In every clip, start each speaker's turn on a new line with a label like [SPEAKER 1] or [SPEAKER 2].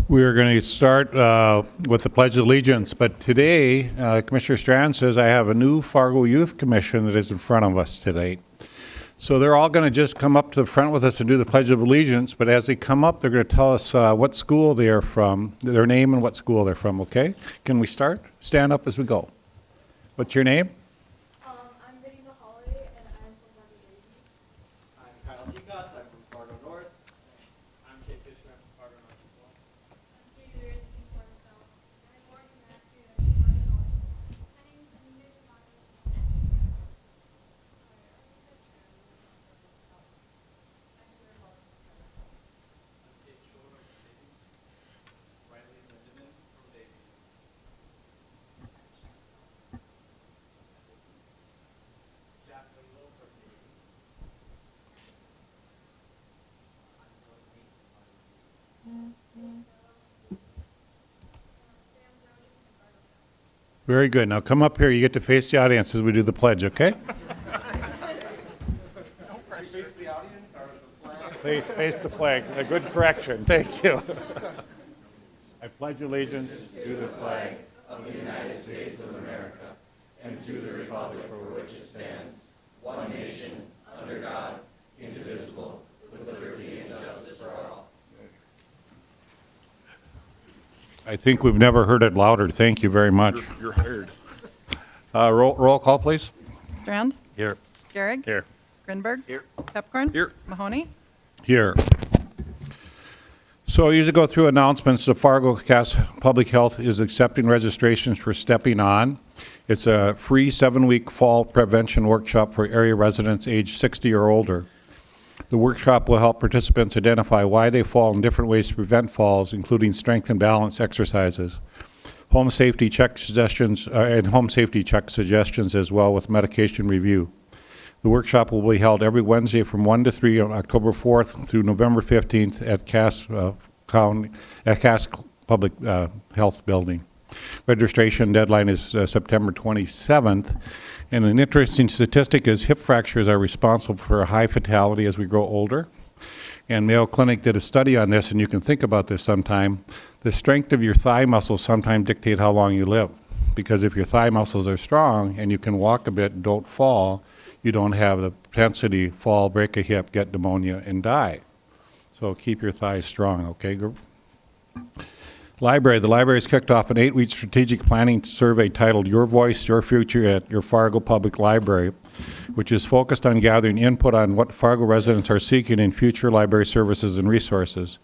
[SPEAKER 1] We are going to start with the Pledge of Allegiance, but today, Commissioner Strand says I have a new Fargo Youth Commission that is in front of us today. So they're all going to just come up to the front with us and do the Pledge of Allegiance, but as they come up, they're going to tell us what school they are from, their name and what school they're from, okay? Can we start? Stand up as we go. What's your name?
[SPEAKER 2] I'm Kyle Tikas, I'm from Fargo North. I'm Kate Fisher, I'm from Fargo North as well. I'm Katie Lears from Fargo South. I'm Morgan Matthew, I'm from Fargo North. My name is Amanda Donnelly. I'm Kate Shore from Davies. Riley Benjamin from Davies. Jacqueline Lowe from Davies.
[SPEAKER 1] Very good. Now come up here. You get to face the audience as we do the pledge, okay?
[SPEAKER 2] Face the audience or the flag?
[SPEAKER 1] Face the flag. A good correction. Thank you. I pledge allegiance to the flag
[SPEAKER 3] of the United States of America and to the republic for which it stands, one nation, under God, indivisible, with liberty and justice for all.
[SPEAKER 1] I think we've never heard it louder. Thank you very much.
[SPEAKER 4] You're hired.
[SPEAKER 1] Roll call, please.
[SPEAKER 5] Strand?
[SPEAKER 4] Here.
[SPEAKER 5] Gehrig?
[SPEAKER 4] Here.
[SPEAKER 5] Grinberg?
[SPEAKER 4] Here.
[SPEAKER 5] Pepcorn?
[SPEAKER 4] Here.
[SPEAKER 5] Mahoney?
[SPEAKER 1] Here. So I usually go through announcements. The Fargo Cass Public Health is accepting registrations for Stepping On. It's a free 7-week fall prevention workshop for area residents age 60 or older. The workshop will help participants identify why they fall and different ways to prevent falls, including strength and balance exercises. Home safety check suggestions and home safety check suggestions as well with medication review. The workshop will be held every Wednesday from 1 to 3 on October 4th through November 15th at Cass Public Health Building. Registration deadline is September 27th. And an interesting statistic is hip fractures are responsible for a high fatality as we grow older. And Mayo Clinic did a study on this, and you can think about this sometime. The strength of your thigh muscles sometimes dictate how long you live. Because if your thigh muscles are strong and you can walk a bit and don't fall, you don't have the propensity to fall, break a hip, get pneumonia, and die. So keep your thighs strong, okay? Library. The library has kicked off an 8-week strategic planning survey titled Your Voice, Your Future at your Fargo Public Library, which is focused on gathering input on what Fargo residents are seeking in future library services and resources.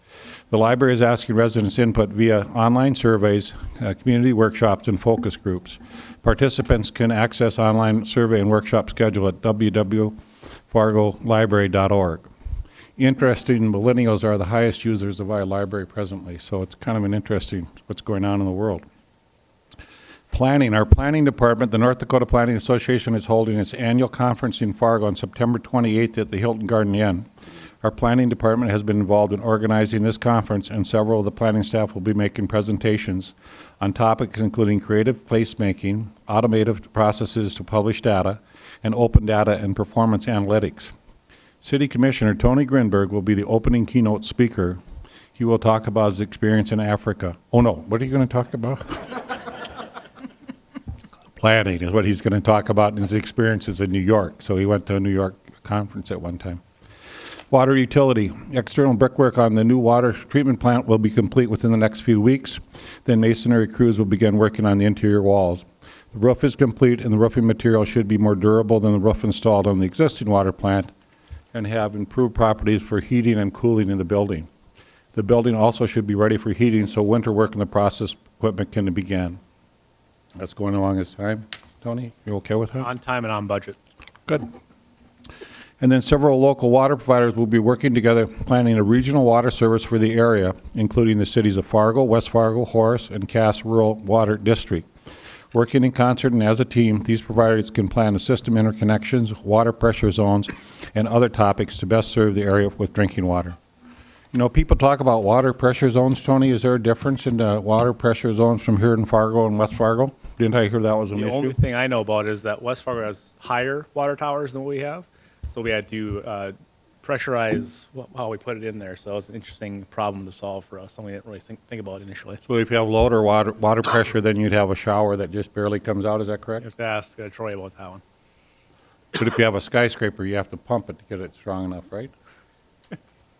[SPEAKER 1] The library is asking residents input via online surveys, community workshops, and focus groups. Participants can access online survey and workshop schedule at www.fargolibrary.org. Interesting, millennials are the highest users of our library presently, so it's kind of an interesting what's going on in the world. Planning. Our planning department, the North Dakota Planning Association, is holding its annual conference in Fargo on September 28th at the Hilton Garden Inn. Our planning department has been involved in organizing this conference, and several of the planning staff will be making presentations on topics including creative placemaking, automated processes to publish data, and open data and performance analytics. City Commissioner Tony Grinberg will be the opening keynote speaker. He will talk about his experience in Africa. Oh no, what are you going to talk about? Planning is what he's going to talk about in his experiences in New York. So he went to a New York conference at one time. Water utility. External brickwork on the new water treatment plant will be complete within the next few weeks. Then masonry crews will begin working on the interior walls. The roof is complete and the roofing material should be more durable than the roof installed on the existing water plant and have improved properties for heating and cooling in the building. The building also should be ready for heating so winter work in the process equipment can begin. That's going along as time. Tony, you okay with that?
[SPEAKER 4] On time and on budget.
[SPEAKER 1] Good. And then several local water providers will be working together planning a regional water service for the area, including the cities of Fargo, West Fargo, Horace, and Cass Rural Water District. Working in concert and as a team, these providers can plan the system interconnections, water pressure zones, and other topics to best serve the area with drinking water. You know, people talk about water pressure zones, Tony. Is there a difference in the water pressure zones from here in Fargo and West Fargo? Didn't I hear that was an issue?
[SPEAKER 4] The only thing I know about is that West Fargo has higher water towers than what we have. So we had to pressurize how we put it in there. So it was an interesting problem to solve for us, something we didn't really think about initially.
[SPEAKER 1] So if you have lower water pressure, then you'd have a shower that just barely comes out, is that correct?
[SPEAKER 4] You have to ask Troy about that one.
[SPEAKER 1] But if you have a skyscraper, you have to pump it to get it strong enough, right?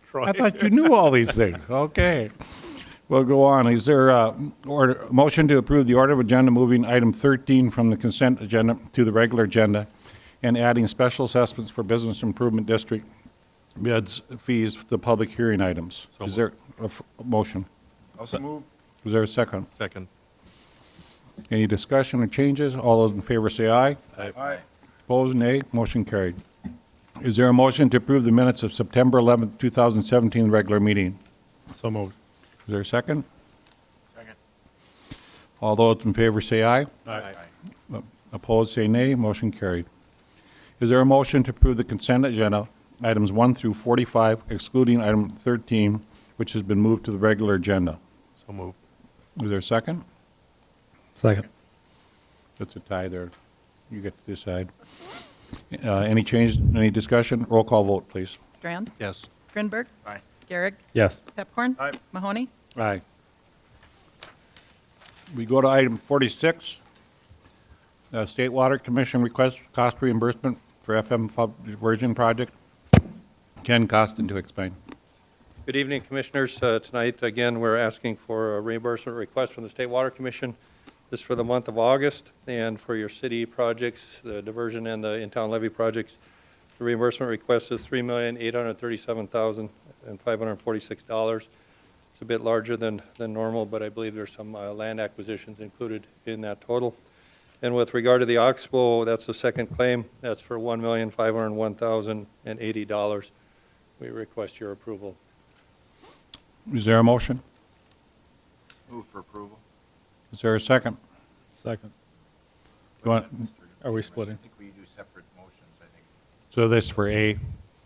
[SPEAKER 4] Troy.
[SPEAKER 1] I thought you knew all these things. Okay. We'll go on. Is there a motion to approve the order of agenda moving item 13 from the consent agenda to the regular agenda and adding special assessments for business improvement district bids fees to public hearing items?
[SPEAKER 5] So
[SPEAKER 1] Is there a motion?
[SPEAKER 5] Also move.
[SPEAKER 1] Is there a second?
[SPEAKER 5] Second.
[SPEAKER 1] Any discussion or changes? All those in favor say aye.
[SPEAKER 5] Aye.
[SPEAKER 1] Opposed, nay. Motion carried. Is there a motion to approve the minutes of September 11th, 2017 regular meeting?
[SPEAKER 4] So moved.
[SPEAKER 1] Is there a second?
[SPEAKER 5] Second.
[SPEAKER 1] All those in favor say aye.
[SPEAKER 5] Aye.
[SPEAKER 1] Opposed, say nay. Motion carried. Is there a motion to approve the consent agenda, items 1 through 45, excluding item 13, which has been moved to the regular agenda?
[SPEAKER 5] So move.
[SPEAKER 1] Is there a second?
[SPEAKER 4] Second.
[SPEAKER 1] That's a tie there. You get to decide. Any change, any discussion? Roll call vote, please.
[SPEAKER 6] Strand,
[SPEAKER 5] Yes.
[SPEAKER 6] Grinberg,
[SPEAKER 5] Aye.
[SPEAKER 6] Garrick,
[SPEAKER 4] Yes.
[SPEAKER 6] Pepcorn.
[SPEAKER 5] Aye.
[SPEAKER 6] Mahoney.
[SPEAKER 1] Aye. We go to item 46. State Water Commission request cost reimbursement for FM diversion project. Ken Costin to explain.
[SPEAKER 7] Good evening, Commissioners. Tonight, again, we're asking for a reimbursement request from the State Water Commission. This is for the month of August, and for your city projects, the diversion and the in-town levy projects. The reimbursement request is $3,837,546. It's a bit larger than normal, but I believe there's some land acquisitions included in that total. And with regard to the Oxbow, that's the second claim. That's for $1,501,080. We request your approval.
[SPEAKER 1] Is there a motion?
[SPEAKER 5] Move for approval.
[SPEAKER 1] Is there a second?
[SPEAKER 4] Second.
[SPEAKER 1] You want-
[SPEAKER 4] Are we splitting?
[SPEAKER 5] I think we do separate motions, I think.
[SPEAKER 1] So this for A,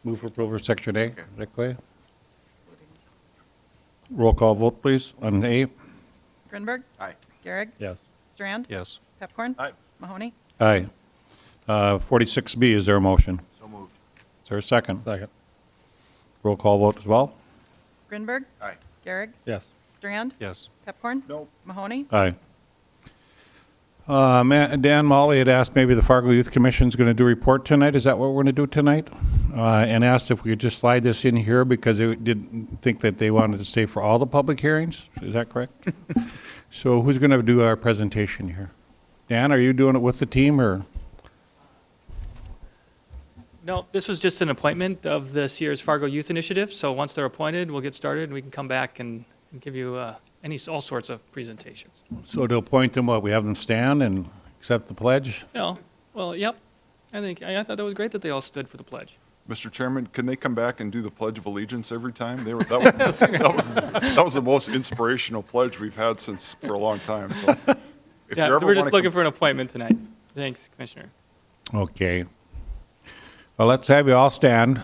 [SPEAKER 1] move for approval of section A, is
[SPEAKER 5] Okay.
[SPEAKER 1] that clear? Roll call vote, please, on A.
[SPEAKER 6] Grinberg,
[SPEAKER 5] Aye.
[SPEAKER 6] Garrick,
[SPEAKER 4] Yes.
[SPEAKER 6] Strand,
[SPEAKER 5] Yes.
[SPEAKER 6] Pepcorn.
[SPEAKER 5] Aye.
[SPEAKER 6] Mahoney.
[SPEAKER 1] Aye. 46B, is there a motion?
[SPEAKER 5] So moved.
[SPEAKER 1] Is there a second?
[SPEAKER 4] Second.
[SPEAKER 1] Roll call vote as well?
[SPEAKER 6] Grinberg,
[SPEAKER 5] Aye.
[SPEAKER 6] Garrick,
[SPEAKER 4] Yes.
[SPEAKER 6] Strand,
[SPEAKER 5] Yes.
[SPEAKER 6] Pepcorn.
[SPEAKER 5] No.
[SPEAKER 6] Mahoney.
[SPEAKER 1] Aye. Dan Molly had asked maybe the Fargo Youth Commission's going to do a report tonight. Is that what we're going to do tonight? And asked if we could just slide this in here because they didn't think that they wanted to stay for all the public hearings. Is that correct? So who's going to do our presentation here? Dan, are you doing it with the team or?
[SPEAKER 8] No, this was just an appointment of the Sears Fargo Youth Initiative, so once they're appointed, we'll get started, and we can come back and give you all sorts of presentations.
[SPEAKER 1] So to appoint them, what, we have them stand and accept the pledge?
[SPEAKER 8] No, well, yep, I thought that was great that they all stood for the pledge.
[SPEAKER 9] Mr. Chairman, can they come back and do the Pledge of Allegiance every time? That was the most inspirational pledge we've had for a long time, so. if you
[SPEAKER 8] Yeah,
[SPEAKER 9] ever
[SPEAKER 8] we're just
[SPEAKER 9] wanna
[SPEAKER 8] looking for an appointment tonight. Thanks, Commissioner.
[SPEAKER 1] Okay. Well, let's have you all stand.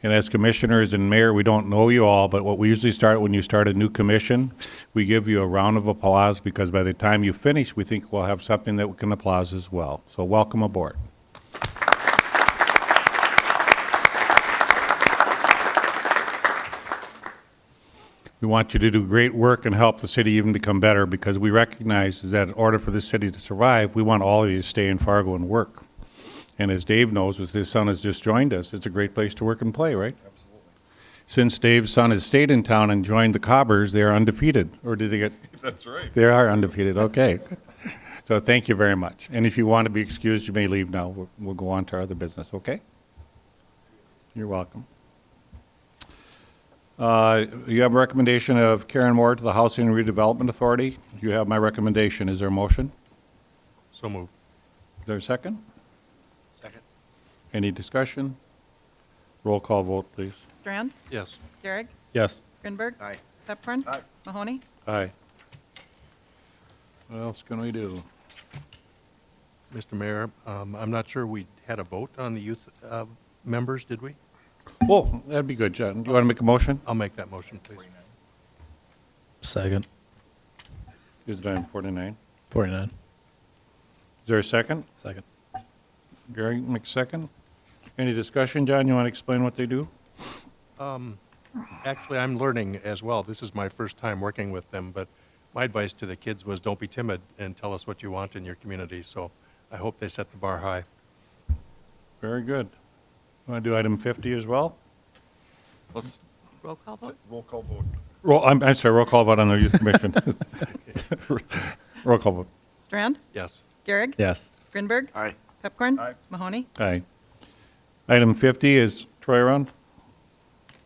[SPEAKER 1] And as commissioners and mayor, we don't know you all, but what we usually start when you start a new commission, we give you a round of applause because by the time you finish, we think we'll have something that we can applause as well. So welcome aboard. We want you to do great work and help the city even become better because we recognize that in order for this city to survive, we want all of you to stay in Fargo and work. And as Dave knows, as his son has just joined us, it's a great place to work and play, right?
[SPEAKER 9] Absolutely.
[SPEAKER 1] Since Dave's son has stayed in town and joined the Cobbers, they are undefeated. Or did they get?
[SPEAKER 9] That's right.
[SPEAKER 1] They are undefeated, okay. So thank you very much. And if you want to be excused, you may leave now. We'll go on to our other business, okay? You're welcome. You have a recommendation of Karen Moore to the Housing and Redevelopment Authority. You have my recommendation. Is there a motion?
[SPEAKER 5] So moved.
[SPEAKER 1] Is there a second?
[SPEAKER 5] Second.
[SPEAKER 1] Any discussion? Roll call vote, please.
[SPEAKER 6] Strand,
[SPEAKER 5] Yes.
[SPEAKER 6] Garrick,
[SPEAKER 4] Yes.
[SPEAKER 6] Grinberg.
[SPEAKER 5] Aye.
[SPEAKER 6] Pepcorn.
[SPEAKER 5] Aye.
[SPEAKER 6] Mahoney.
[SPEAKER 1] Aye. What else can we do?
[SPEAKER 5] Mr. Mayor, I'm not sure we had a vote on the youth members, did we?
[SPEAKER 1] Oh, that'd be good, John. Do you want to make a motion?
[SPEAKER 5] I'll make that motion, please.
[SPEAKER 4] Second.
[SPEAKER 1] Is it item 49?
[SPEAKER 4] 49.
[SPEAKER 1] Is there a second?
[SPEAKER 4] Second.
[SPEAKER 1] Gary, make a second. Any discussion, John? You want to explain what they do?
[SPEAKER 5] Actually, I'm learning as well. This is my first time working with them, but my advice to the kids was don't be timid and tell us what you want in your community. So I hope they set the bar high.
[SPEAKER 1] Very good. Want to do item 50 as well?
[SPEAKER 9] Let's,
[SPEAKER 6] Roll call vote?
[SPEAKER 9] roll call vote.
[SPEAKER 1] I'm sorry, roll call vote on the Youth Commission. Roll call vote.
[SPEAKER 6] Strand?
[SPEAKER 5] Yes.
[SPEAKER 6] Gehrig?
[SPEAKER 4] Yes.
[SPEAKER 6] Grinberg?
[SPEAKER 9] Aye.
[SPEAKER 6] Pepcorn?
[SPEAKER 9] Aye.
[SPEAKER 6] Mahoney?
[SPEAKER 1] Aye. Item 50 is Troy Run.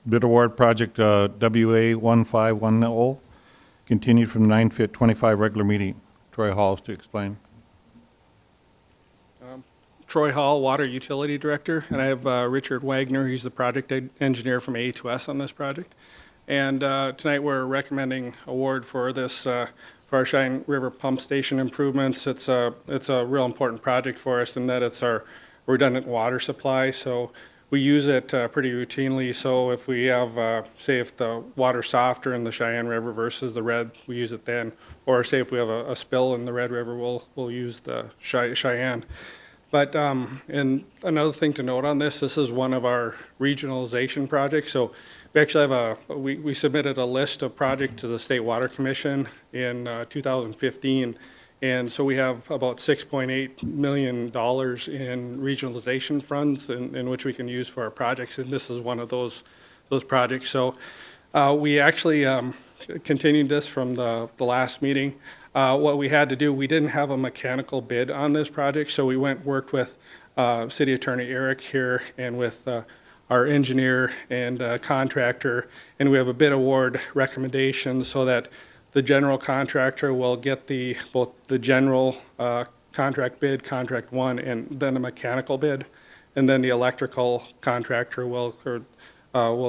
[SPEAKER 1] Bid award project WA 1510, continued from 9/25 regular meeting. Troy Halls to explain.
[SPEAKER 10] Troy Hall, Water Utility Director, and I have Richard Wagner. He's the project engineer from A2S on this project. And tonight we're recommending award for this for our Cheyenne River Pump Station improvements. It's a real important project for us in that it's our redundant water supply. So we use it pretty routinely. So if we have, say, if the water's softer in the Cheyenne River versus the Red, we use it then. Or say if we have a spill in the Red River, we'll use the Cheyenne. But, and another thing to note on this is one of our regionalization projects. So we actually have we submitted a list of projects to the State Water Commission in 2015. And so we have about $6.8 million in regionalization funds in which we can use for our projects. And this is one of those projects. So we actually continued this from the last meeting. What we had to do, we didn't have a mechanical bid on this project, so we worked with City Attorney Eric here and with our engineer and contractor, and we have a bid award recommendation so that the general contractor will get both the general contract bid, contract one, and then a mechanical bid, and then the electrical contractor will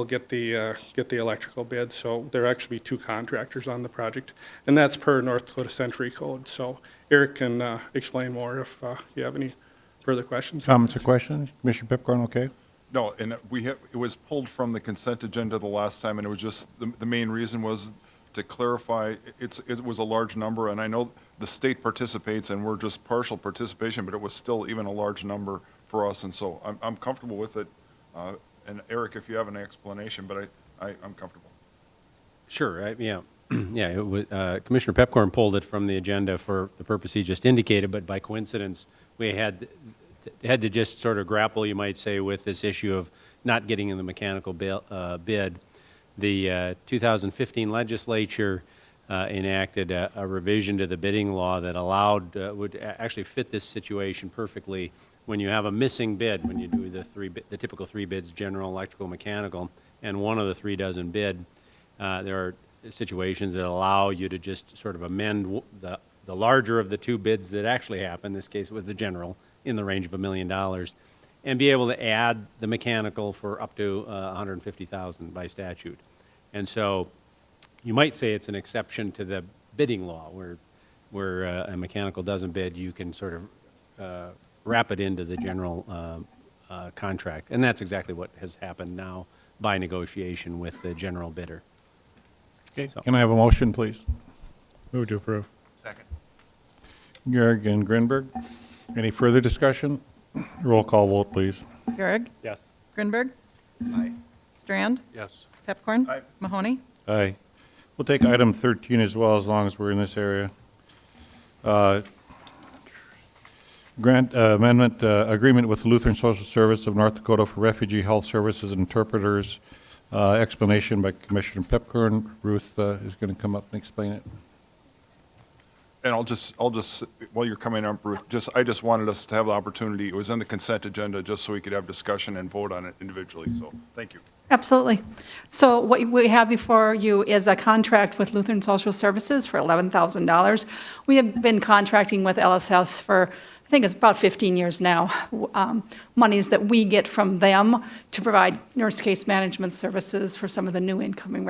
[SPEAKER 10] get the electrical bid. So there actually be two contractors on the project, and that's per North Dakota Century Code. So Eric can explain more if you have any further questions.
[SPEAKER 1] Comments or questions? Commissioner Pipcorn, okay?
[SPEAKER 9] No, and it was pulled from the consent agenda the last time, and it was just, the main reason was to clarify, it was a large number, and I know the state participates, and we're just partial participation, but it was still even a large number for us, and so I'm comfortable with it. And Eric, if you have an explanation, but I'm comfortable.
[SPEAKER 11] Sure, yeah. Yeah, it was, Commissioner Pepcorn pulled it from the agenda for the purpose he just indicated, but by coincidence, we had to just sort of grapple, you might say, with this issue of not getting in the mechanical bid. The 2015 legislature enacted a revision to the bidding law that allowed, would actually fit this situation perfectly. When you have a missing bid, when you do the typical three bids, general, electrical, mechanical, and one of the three doesn't bid, there are situations that allow you to just sort of amend the larger of the two bids that actually happened, in this case it was the general, in the range of $1 million, and be able to add the mechanical for up to $150,000 by statute. And so you might say it's an exception to the bidding law, where a mechanical doesn't bid, you can sort of wrap it into the general contract. And that's exactly what has happened now by negotiation with the general bidder.
[SPEAKER 1] Okay. So. Can I have a motion, please?
[SPEAKER 4] Move to approve.
[SPEAKER 9] Second.
[SPEAKER 1] Gehrig and Grinberg. Any further discussion? Roll call vote, please.
[SPEAKER 6] Gehrig?
[SPEAKER 4] Yes.
[SPEAKER 6] Grinberg?
[SPEAKER 9] Aye.
[SPEAKER 6] Strand?
[SPEAKER 5] Yes.
[SPEAKER 6] Pepcorn?
[SPEAKER 9] Aye.
[SPEAKER 6] Mahoney?
[SPEAKER 1] Aye. We'll take item 13 as well, as long as we're in this area. Grant amendment agreement with the Lutheran Social Service of North Dakota for Refugee Health Services interpreters. Explanation by Commissioner Pepcorn. Ruth is going to come up and explain it.
[SPEAKER 9] And I'll just, while you're coming up, Ruth, I just wanted us to have the opportunity, it was in the consent agenda, just so we could have discussion and vote on it individually, so, thank you.
[SPEAKER 12] Absolutely. So what we have before you is a contract with Lutheran Social Services for $11,000. We have been contracting with LSS for, I think it's about 15 years now, monies that we get from them to provide nurse case management services for some of the new incoming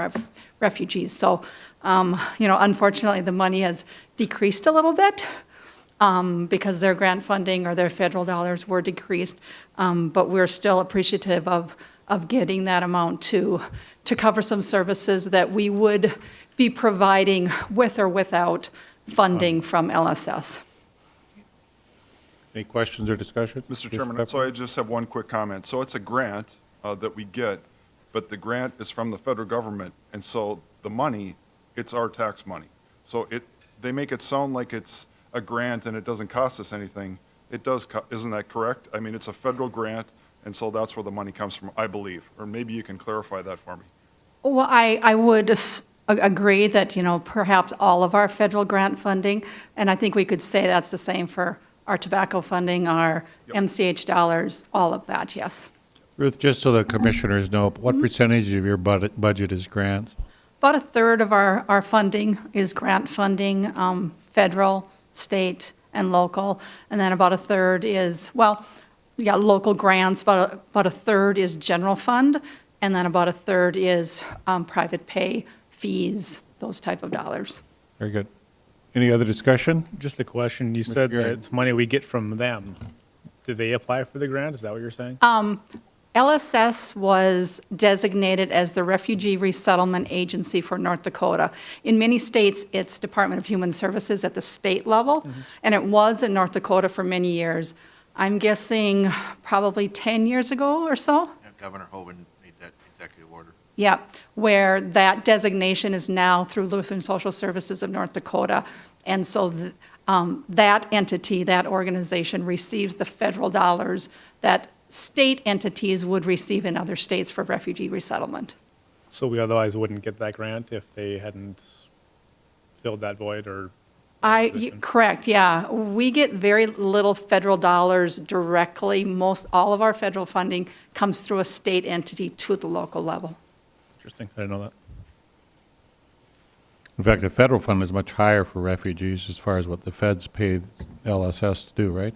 [SPEAKER 12] refugees. So, unfortunately, the money has decreased a little bit because their grant funding or their federal dollars were decreased, but we're still appreciative of getting that amount to cover some services that we would be providing with or without funding from LSS.
[SPEAKER 1] Any questions or discussion?
[SPEAKER 9] Mr. Chairman, so I just have one quick comment. So it's a grant that we get, but the grant is from the federal government, and so the money, it's our tax money. So they make it sound like it's a grant and it doesn't cost us anything. It does, isn't that correct? I mean, it's a federal grant, and so that's where the money comes from, I believe. Or maybe you can clarify that for me.
[SPEAKER 12] Well, I would agree that, perhaps all of our federal grant funding, and I think we could say that's the same for our tobacco funding, our MCH dollars, all of that, yes.
[SPEAKER 1] Ruth, just so the commissioners know, what percentage of your budget is grants?
[SPEAKER 12] About a third of our funding is grant funding, federal, state, and local, and then about a third is, local grants, about a third is general fund, and then about a third is private pay, fees, those type of dollars.
[SPEAKER 1] Very good. Any other discussion?
[SPEAKER 4] Just a question. You
[SPEAKER 1] Mr.
[SPEAKER 4] said that
[SPEAKER 1] Gary.
[SPEAKER 4] it's money we get from them. Do they apply for the grant? Is that what you're saying?
[SPEAKER 12] LSS was designated as the Refugee Resettlement Agency for North Dakota. In many states, it's Department of Human Services at the state level, and it was in North Dakota for many years. I'm guessing probably 10 years ago or so.
[SPEAKER 13] Yeah, Governor Hogan made that executive order.
[SPEAKER 12] Yeah, where that designation is now through Lutheran Social Services of North Dakota. And so that entity, that organization receives the federal dollars that state entities would receive in other states for refugee resettlement.
[SPEAKER 4] So we otherwise wouldn't get that grant if they hadn't filled that void or?
[SPEAKER 12] Correct, yeah. We get very little federal dollars directly. All of our federal funding comes through a state entity to the local level.
[SPEAKER 4] Interesting. I didn't know that.
[SPEAKER 1] In fact, the federal fund is much higher for refugees as far as what the feds pay LSS to do, right?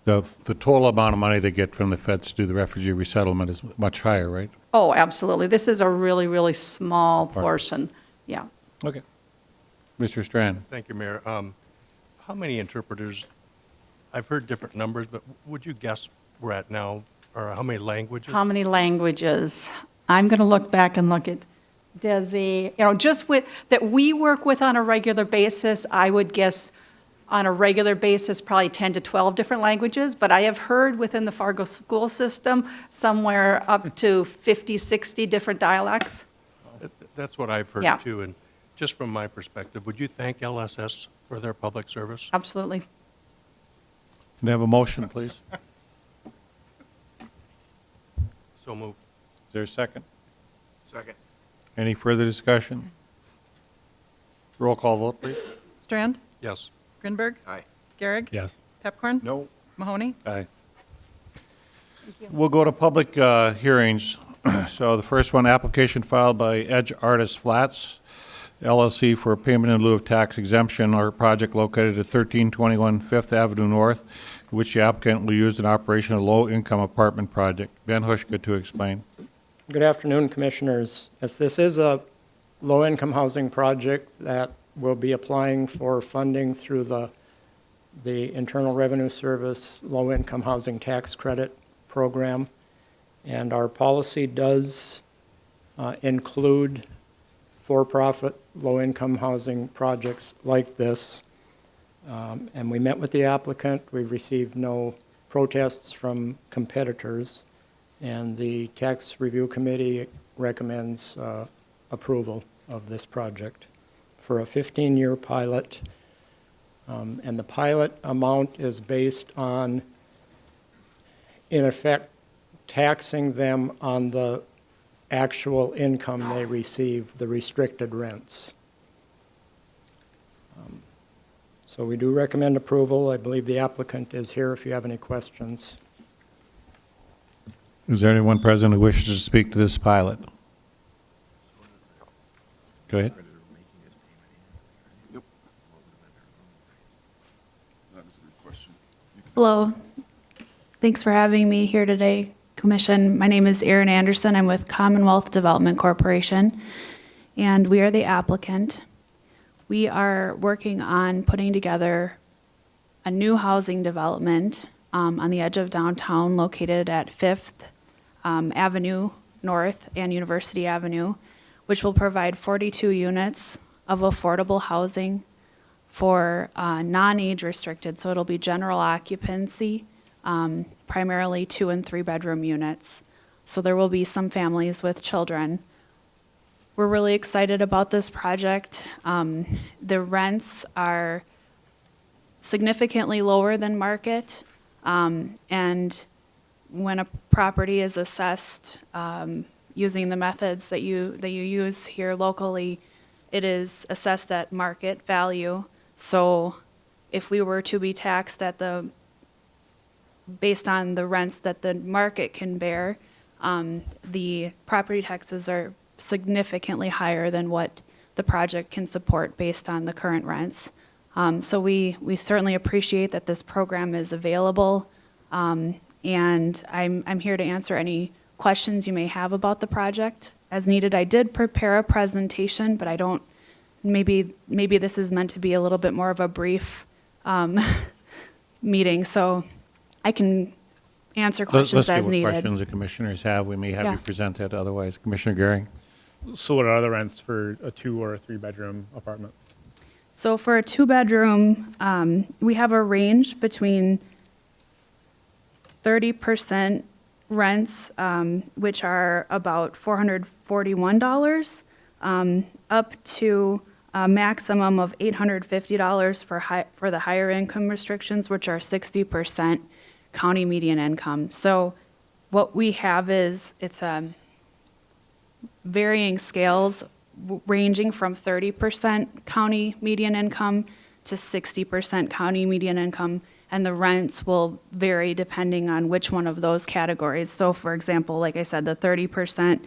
[SPEAKER 1] The total amount of money they get from the feds to do the refugee resettlement is much higher, right?
[SPEAKER 12] Oh, absolutely. This is a really, really small portion, yeah.
[SPEAKER 1] Okay. Mr. Strand.
[SPEAKER 5] Thank you, Mayor. How many interpreters? I've heard different numbers, but would you guess we're at now, or how many languages?
[SPEAKER 12] How many languages? I'm going to look back and look at Desi. Just that we work with on a regular basis, I would guess on a regular basis, probably 10 to 12 different languages, but I have heard within the Fargo school system somewhere up to 50, 60 different dialects.
[SPEAKER 5] That's what I've heard
[SPEAKER 12] Yeah.
[SPEAKER 5] too, and just from my perspective, would you thank LSS for their public service?
[SPEAKER 12] Absolutely.
[SPEAKER 1] Can I have a motion, please?
[SPEAKER 5] So moved.
[SPEAKER 1] Is there a second?
[SPEAKER 13] Second.
[SPEAKER 1] Any further discussion? Roll call vote, please.
[SPEAKER 6] Strand,
[SPEAKER 5] Yes.
[SPEAKER 6] Grinberg,
[SPEAKER 13] Aye.
[SPEAKER 6] Garrick,
[SPEAKER 4] Yes.
[SPEAKER 6] Pepcorn,
[SPEAKER 9] No.
[SPEAKER 6] Mahoney.
[SPEAKER 1] Aye. We'll go to public hearings. So the first one, application filed by Edge Artist Flats LLC for a payment in lieu of tax exemption or project located at 1321 Fifth Avenue North, which the applicant will use in operation of a low-income apartment project. Ben Hushka to explain.
[SPEAKER 14] Good afternoon, Commissioners. Yes, this is a low-income housing project that will be applying for funding through the Internal Revenue Service Low-Income Housing Tax Credit Program. And our policy does include for-profit low-income housing projects like this. And we met with the applicant. We received no protests from competitors. And the Tax Review Committee recommends approval of this project for a 15-year pilot. And the pilot amount is based on, in effect, taxing them on the actual income they receive, the restricted rents. So we do recommend approval. I believe the applicant is here if you have any questions.
[SPEAKER 1] Is there anyone present who wishes to speak to this pilot? Go ahead.
[SPEAKER 9] Yep. That is a good question.
[SPEAKER 15] Hello. Thanks for having me here today, Commission. My name is Erin Anderson. I'm with Commonwealth Development Corporation, and we are the applicant. We are working on putting together a new housing development on the edge of downtown located at 5th Avenue North and University Avenue, which will provide 42 units of affordable housing for non-age restricted, so it'll be general occupancy, primarily 2 and 3 bedroom units. So there will be some families with children. We're really excited about this project. The rents are significantly lower than market, and when a property is assessed using the methods that you use here locally, it is assessed at market value. So if we were to be taxed at based on the rents that the market can bear, the property taxes are significantly higher than what the project can support based on the current rents. So we certainly appreciate that this program is available, and I'm here to answer any questions you may have about the project. As needed, I did prepare a presentation, but I don't, maybe this is meant to be a little bit more of a brief meeting, so I can answer questions
[SPEAKER 1] Let's
[SPEAKER 15] as
[SPEAKER 1] see what
[SPEAKER 15] needed.
[SPEAKER 1] questions the commissioners have. We may have
[SPEAKER 15] Yeah.
[SPEAKER 1] you present that otherwise. Commissioner Gehring?
[SPEAKER 4] So what are the rents for a 2 or a 3 bedroom apartment?
[SPEAKER 15] So for a 2-bedroom, we have a range between 30% rents, which are about $441, up to a maximum of $850 for the higher income restrictions, which are 60% county median income. So what we have is, it's varying scales ranging from 30% county median income to 60% county median income, and the rents will vary depending on which one of those categories. So for example, like I said, the 30%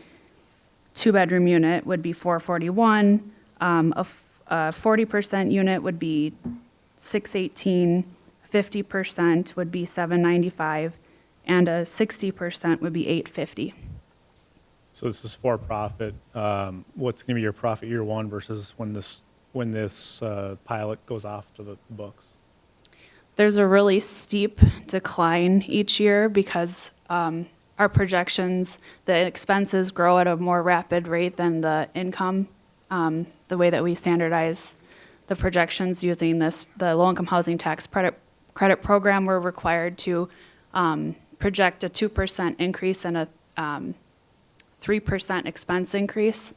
[SPEAKER 15] 2-bedroom unit would be $441, a 40% unit would be $618, 50% would be $795, and a 60% would be $850.
[SPEAKER 4] So this is for profit. What's going to be your profit year 1 versus when this pilot goes off to the books?
[SPEAKER 15] There's a really steep decline each year because our projections, the expenses grow at a more rapid rate than the income. The way that we standardize the projections using the low-income housing tax credit program, we're required to project a 2% increase and a 3% expense increase.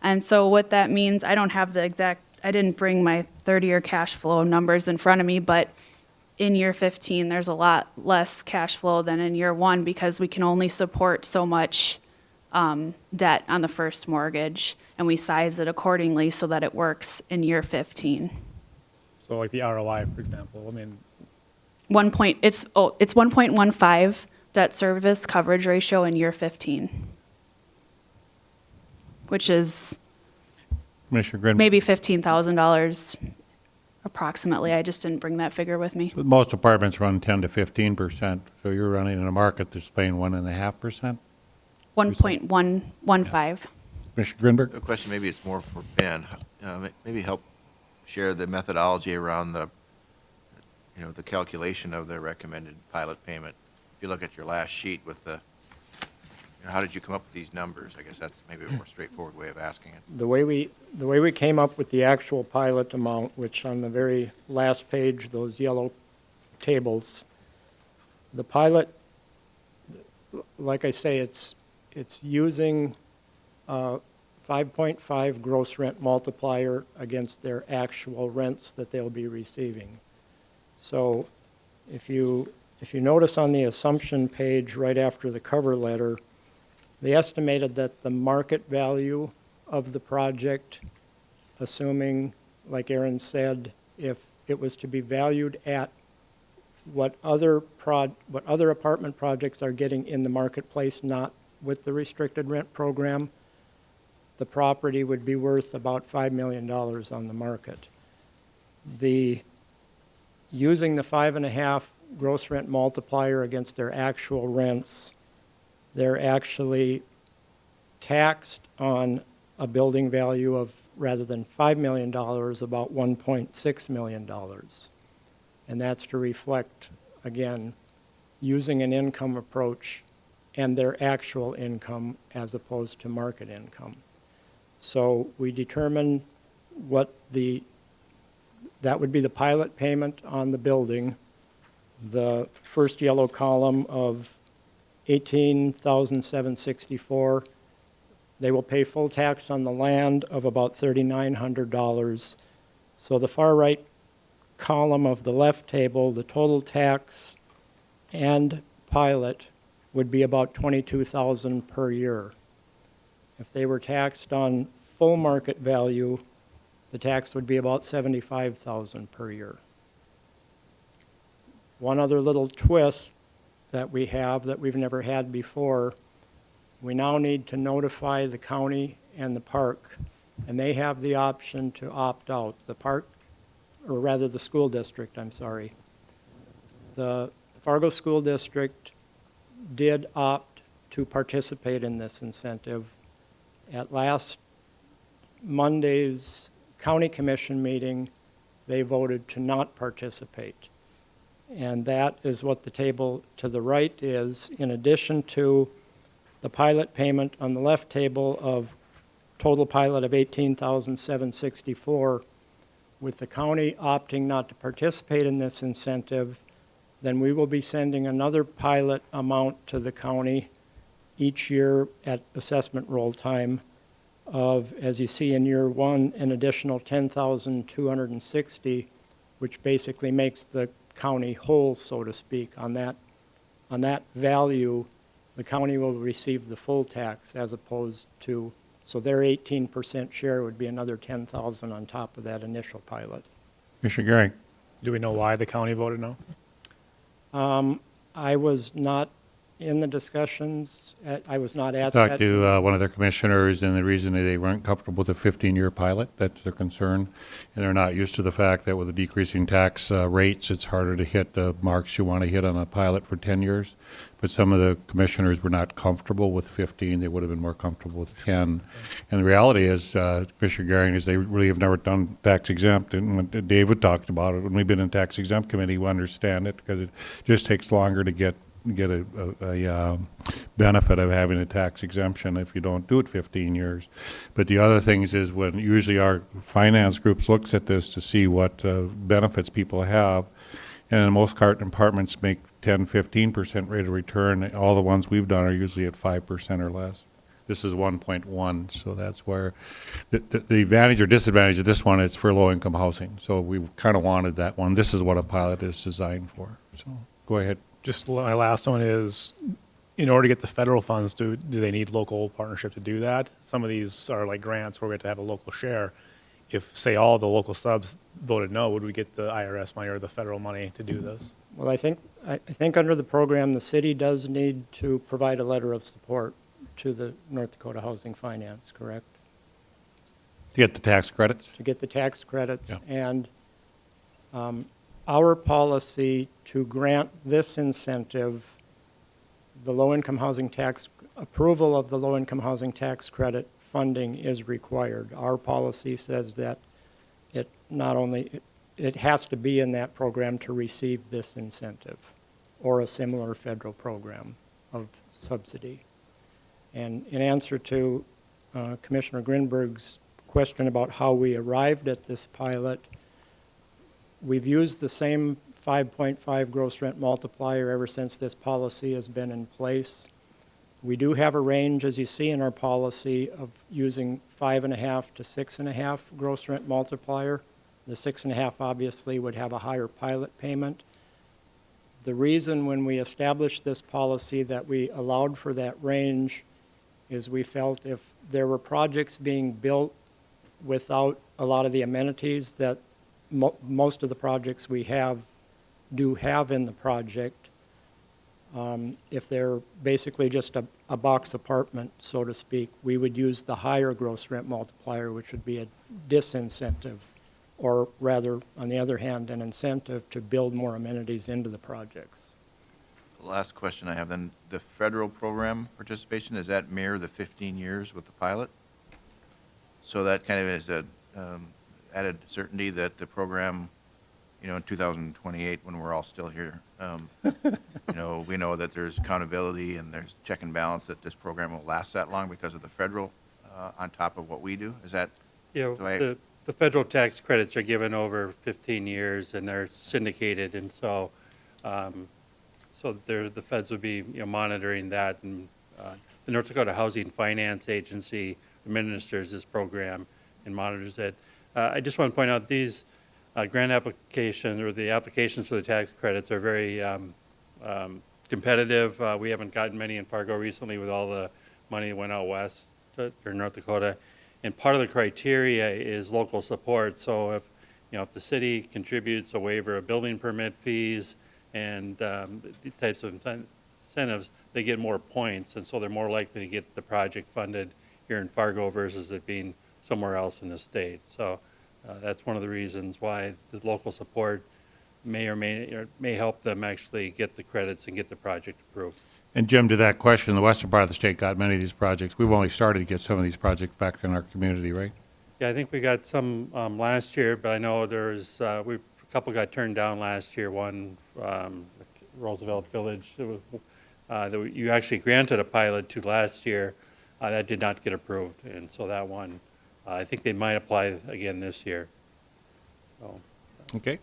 [SPEAKER 15] And so what that means, I don't have the exact, I didn't bring my 30-year cash flow numbers in front of me, but in year 15, there's a lot less cash flow than in year 1 because we can only support so much debt on the first mortgage, and we size it accordingly so that it works in year 15.
[SPEAKER 4] So like the ROI, for example, I mean,
[SPEAKER 15] It's 1.15 debt service coverage ratio in year 15, which is
[SPEAKER 1] Commissioner Grin?
[SPEAKER 15] maybe $15,000 approximately. I just didn't bring that figure with me.
[SPEAKER 1] Most apartments run 10 to 15%, so you're running in a market that's paying 1.5%?
[SPEAKER 15] 1.115.
[SPEAKER 1] Commissioner Grinberg?
[SPEAKER 13] A question, maybe it's more for Ben. Maybe help share the methodology around the calculation of the recommended pilot payment. If you look at your last sheet with how did you come up with these numbers? I guess that's maybe a more straightforward way of asking it.
[SPEAKER 14] The way we came up with the actual pilot amount, which on the very last page, those yellow tables, the pilot, like I say, it's using 5.5 gross rent multiplier against their actual rents that they'll be receiving. So if you notice on the assumption page right after the cover letter, they estimated that the market value of the project, assuming, like Aaron said, if it was to be valued at what other apartment projects are getting in the marketplace, not with the restricted rent program, the property would be worth about $5 million on the market. Using the 5.5 gross rent multiplier against their actual rents, they're actually taxed on a building value of, rather than $5 million, about $1.6 million. And that's to reflect, again, using an income approach and their actual income as opposed to market income. So we determine what the that would be the pilot payment on the building. The first yellow column of $18,764. They will pay full tax on the land of about $3,900. So the far right column of the left table, the total tax and pilot would be about $22,000 per year. If they were taxed on full market value, the tax would be about $75,000 per year. One other little twist that we have that we've never had before, we now need to notify the county and the park, and they have the option to opt out. The park, or rather the school district, I'm sorry. The Fargo School District did opt to participate in this incentive. At last Monday's county commission meeting, they voted to not participate. And that is what the table to the right is, in addition to the pilot payment on the left table of total pilot of $18,764. With the county opting not to participate in this incentive, then we will be sending another pilot amount to the county each year at assessment roll time of, as you see in year one, an additional $10,260, which basically makes the county whole, so to speak. On that value, the county will receive the full tax as opposed to, so their 18% share would be another $10,000 on top of that initial pilot.
[SPEAKER 1] Commissioner Gehring.
[SPEAKER 4] Do we know why the county voted no?
[SPEAKER 14] I was not in the discussions. I was not at
[SPEAKER 1] Talked
[SPEAKER 14] that.
[SPEAKER 1] to one of their commissioners, and the reason they weren't comfortable with a 15-year pilot, that's their concern. And they're not used to the fact that with the decreasing tax rates, it's harder to hit the marks you want to hit on a pilot for 10 years. But some of the commissioners were not comfortable with 15. They would have been more comfortable with 10. And the reality is, Commissioner Gehring, is they really have never done tax exempt. And when David talked about it, when we've been in tax exempt committee, we understand it because it just takes longer to get a benefit of having a tax exemption if you don't do it 15 years. But the other things is when usually our finance groups looks at this to see what benefits people have, and most departments make 10-15% rate of return. All the ones we've done are usually at 5% or less. This is 1.1, so that's where the advantage or disadvantage of this one is for low-income housing. So we kind of wanted that one. This is what a pilot is designed for. So go ahead.
[SPEAKER 4] Just my last one is, in order to get the federal funds, do they need local partnership to do that? Some of these are like grants where we have to have a local share. If, say, all the local subs voted no, would we get the IRS money or the federal money to do this?
[SPEAKER 14] Well, I think under the program, the city does need to provide a letter of support to the North Dakota Housing Finance, correct?
[SPEAKER 1] To get the tax credits?
[SPEAKER 14] To get the tax credits.
[SPEAKER 1] Yeah.
[SPEAKER 14] And our policy to grant this incentive, the low-income housing tax, approval of the low-income housing tax credit funding is required. Our policy says that it not only, it has to be in that program to receive this incentive or a similar federal program of subsidy. And in answer to Commissioner Grinberg's question about how we arrived at this pilot, we've used the same 5.5 gross rent multiplier ever since this policy has been in place. We do have a range, as you see in our policy, of using 5.5 to 6.5 gross rent multiplier. The 6.5 obviously would have a higher pilot payment. The reason when we established this policy that we allowed for that range is we felt if there were projects being built without a lot of the amenities that most of the projects we do have in the project, if they're basically just a box apartment, so to speak, we would use the higher gross rent multiplier, which would be a disincentive, or rather, on the other hand, an incentive to build more amenities into the projects.
[SPEAKER 13] The last question I have then, the federal program participation, does that mirror the 15 years with the pilot? So that kind of is a added certainty that the program, in 2028, when we're all still here, we know that there's accountability and there's check and balance that this program will last that long because of the federal on top of what we do. Is that?
[SPEAKER 7] Yeah,
[SPEAKER 16] the federal tax credits are given over 15 years and they're syndicated, and so the feds would be monitoring that, and the North Dakota Housing Finance Agency administers this program and monitors it. I just want to point out these grant applications, or the applications for the tax credits, are very competitive. We haven't gotten many in Fargo recently with all the money that went out west or North Dakota. And part of the criteria is local support. So if the city contributes a waiver of building permit fees and these types of incentives, they get more points, and so they're more likely to get the project funded here in Fargo versus it being somewhere else in the state. So that's one of the reasons why the local support may help them actually get the credits and get the project approved.
[SPEAKER 1] And Jim, to that question, the western part of the state got many of these projects. We've only started to get some of these projects back in our community, right?
[SPEAKER 16] Yeah, I think we got some last year, but I know there's a couple got turned down last year. One, Roosevelt Village, that you actually granted a pilot to last year. That did not get approved, and so that one, I think they might apply again this year. So.
[SPEAKER 1] Okay.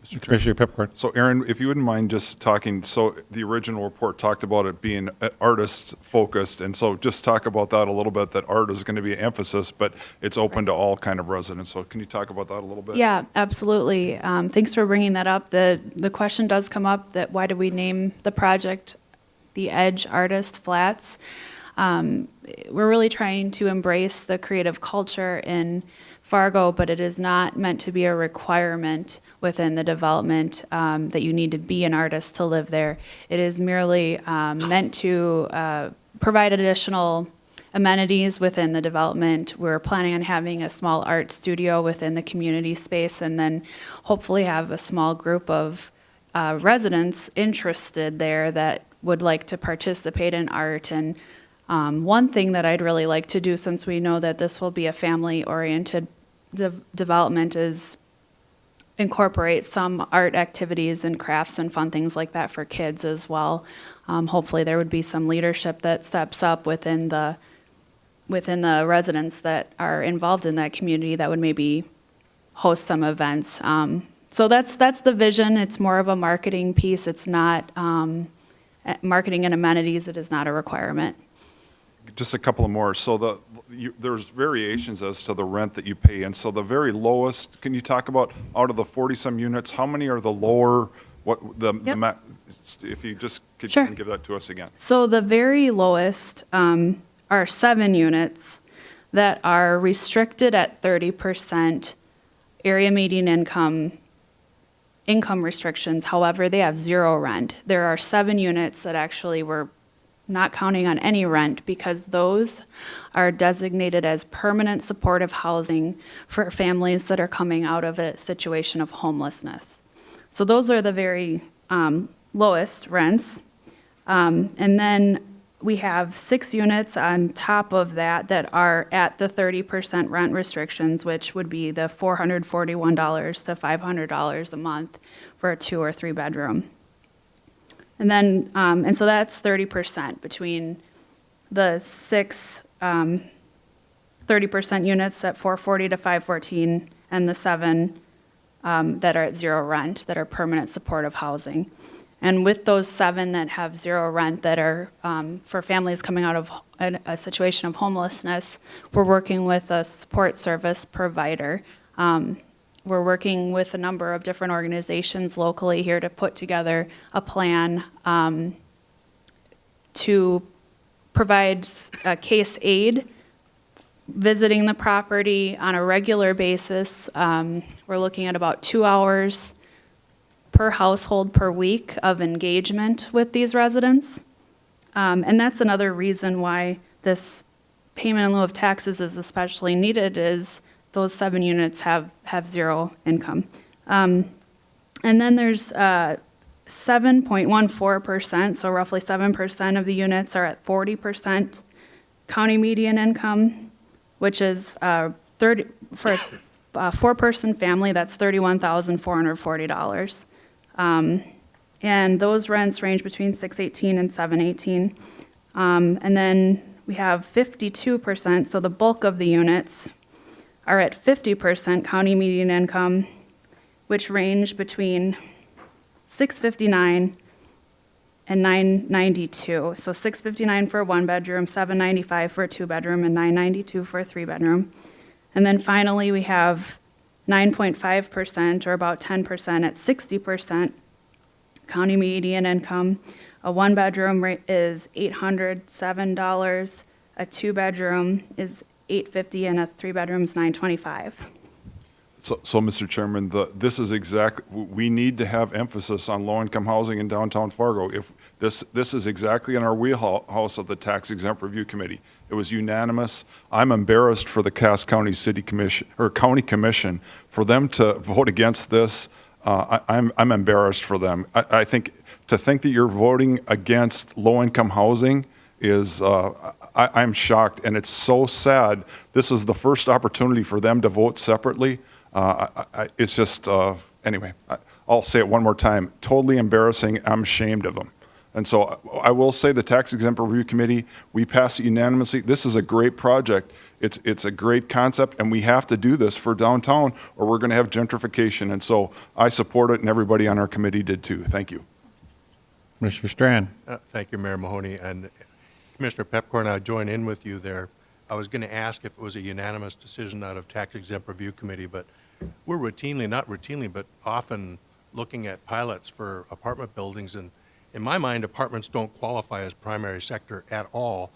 [SPEAKER 1] Mr. Commissioner Pepcorn.
[SPEAKER 9] So Aaron, if you wouldn't mind just talking, so the original report talked about it being artist focused, and so just talk about that a little bit, that art is going to be an emphasis, but it's open to all kind of residents. So can you talk about that a little bit?
[SPEAKER 15] Yeah, absolutely. Thanks for bringing that up. The question does come up that why did we name the project the Edge Artist Flats? We're really trying to embrace the creative culture in Fargo, but it is not meant to be a requirement within the development that you need to be an artist to live there. It is merely meant to provide additional amenities within the development. We're planning on having a small art studio within the community space, and then hopefully have a small group of residents interested there that would like to participate in art. And one thing that I'd really like to do, since we know that this will be a family-oriented development, is incorporate some art activities and crafts and fun things like that for kids as well. Hopefully there would be some leadership that steps up within the residents that are involved in that community that would maybe host some events. So that's the vision. It's more of a marketing piece. It's not marketing and amenities. It is not a requirement.
[SPEAKER 9] Just a couple of more. So there's variations as to the rent that you pay. And so the very lowest, can you talk about, out of the 40-some units, how many are the lower, if you just could
[SPEAKER 15] Sure.
[SPEAKER 9] give that to us again.
[SPEAKER 15] So the very lowest are 7 units that are restricted at 30% area median income restrictions. However, they have 0 rent. There are 7 units that actually were not counting on any rent because those are designated as permanent supportive housing for families that are coming out of a situation of homelessness. So those are the very lowest rents. And then we have 6 units on top of that that are at the 30% rent restrictions, which would be the $441 to $500 a month for a 2 or 3 bedroom. And then, and so that's 30% between the 6 30% units at $440 to $514 and the 7 that are at 0 rent, that are permanent supportive housing. And with those 7 that have 0 rent, that are for families coming out of a situation of homelessness, we're working with a support service provider. We're working with a number of different organizations locally here to put together a plan to provide case aid, visiting the property on a regular basis. We're looking at about 2 hours per household per week of engagement with these residents. And that's another reason why this payment in lieu of taxes is especially needed, is those 7 units have 0 income. And then there's 7.14%, so roughly 7% of the units are at 40% county median income, which is for a 4-person family, that's $31,440. And those rents range between $618 and $718. And then we have 52%, so the bulk of the units are at 50% county median income, which range between $659 and $992. So $659 for a one-bedroom, $795 for a two-bedroom, and $992 for a three-bedroom. And then finally, we have 9.5%, or about 10% at 60% county median income. A one-bedroom is $807, a two-bedroom is $850, and a three-bedroom is $925.
[SPEAKER 9] So, Mr. Chairman, this is we need to have emphasis on low-income housing in downtown Fargo. If this is exactly in our wheelhouse of the Tax Exempt Review Committee. It was unanimous. I'm embarrassed for the Cass County City Commission, or County Commission, for them to vote against this. I'm embarrassed for them. I think to think that you're voting against low-income housing is, I'm shocked, and it's so sad. This is the first opportunity for them to vote separately. It's just, anyway, I'll say it one more time, totally embarrassing. I'm ashamed of them. And so I will say the Tax Exempt Review Committee, we passed it unanimously. This is a great project. It's a great concept, and we have to do this for downtown, or we're going to have gentrification. And so I support it, and everybody on our committee did too. Thank you.
[SPEAKER 1] Mr. Strand.
[SPEAKER 5] Thank you, Mayor Mahoney. And Commissioner Pepcorn, I join in with you there. I was going to ask if it was a unanimous decision out of Tax Exempt Review Committee, but we're routinely, not routinely, but often looking at pilots for apartment buildings. And in my mind, apartments don't qualify as primary sector at all.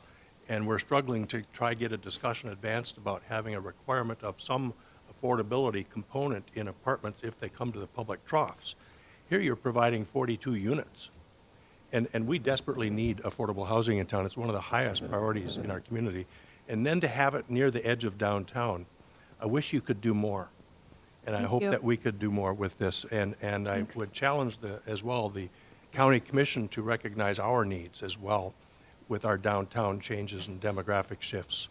[SPEAKER 5] And we're struggling to try to get a discussion advanced about having a requirement of some affordability component in apartments if they come to the public troughs. Here you're providing 42 units. And we desperately need affordable housing in town. It's one of the highest priorities in our community. And then to have it near the edge of downtown, I wish you could do more. And I hope that we could do more with this. And I would challenge as well the county commission to recognize our needs as well with our downtown changes and demographic shifts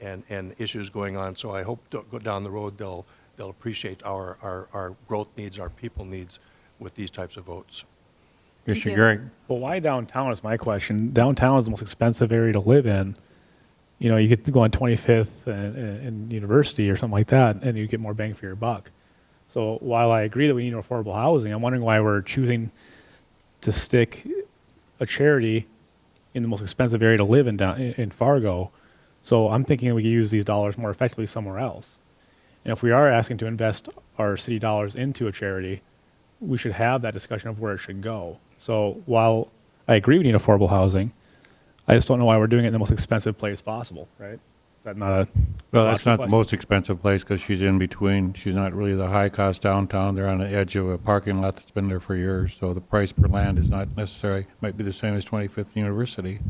[SPEAKER 5] and issues going on. So I hope to go down the road they'll appreciate our growth needs, our people needs with these types of votes.
[SPEAKER 1] Mr. Greg.
[SPEAKER 4] Well, why downtown is my question. Downtown is the most expensive area to live in. You know, you get to go on 25th and University or something like that, and you get more bang for your buck. So while I agree that we need affordable housing, I'm wondering why we're choosing to stick a charity in the most expensive area to live in Fargo. So I'm thinking we could use these dollars more effectively somewhere else. And if we are asking to invest our city dollars into a charity, we should have that discussion of where it should go. So while I agree we need affordable housing, I just don't know why we're doing it in the most expensive place possible, right? Is that not a
[SPEAKER 1] Well, that's not the most expensive place because she's in between. She's not really the high-cost downtown. They're on the edge of a parking lot that's been there for years, so the price per land is not necessarily, might be the same as 25th University.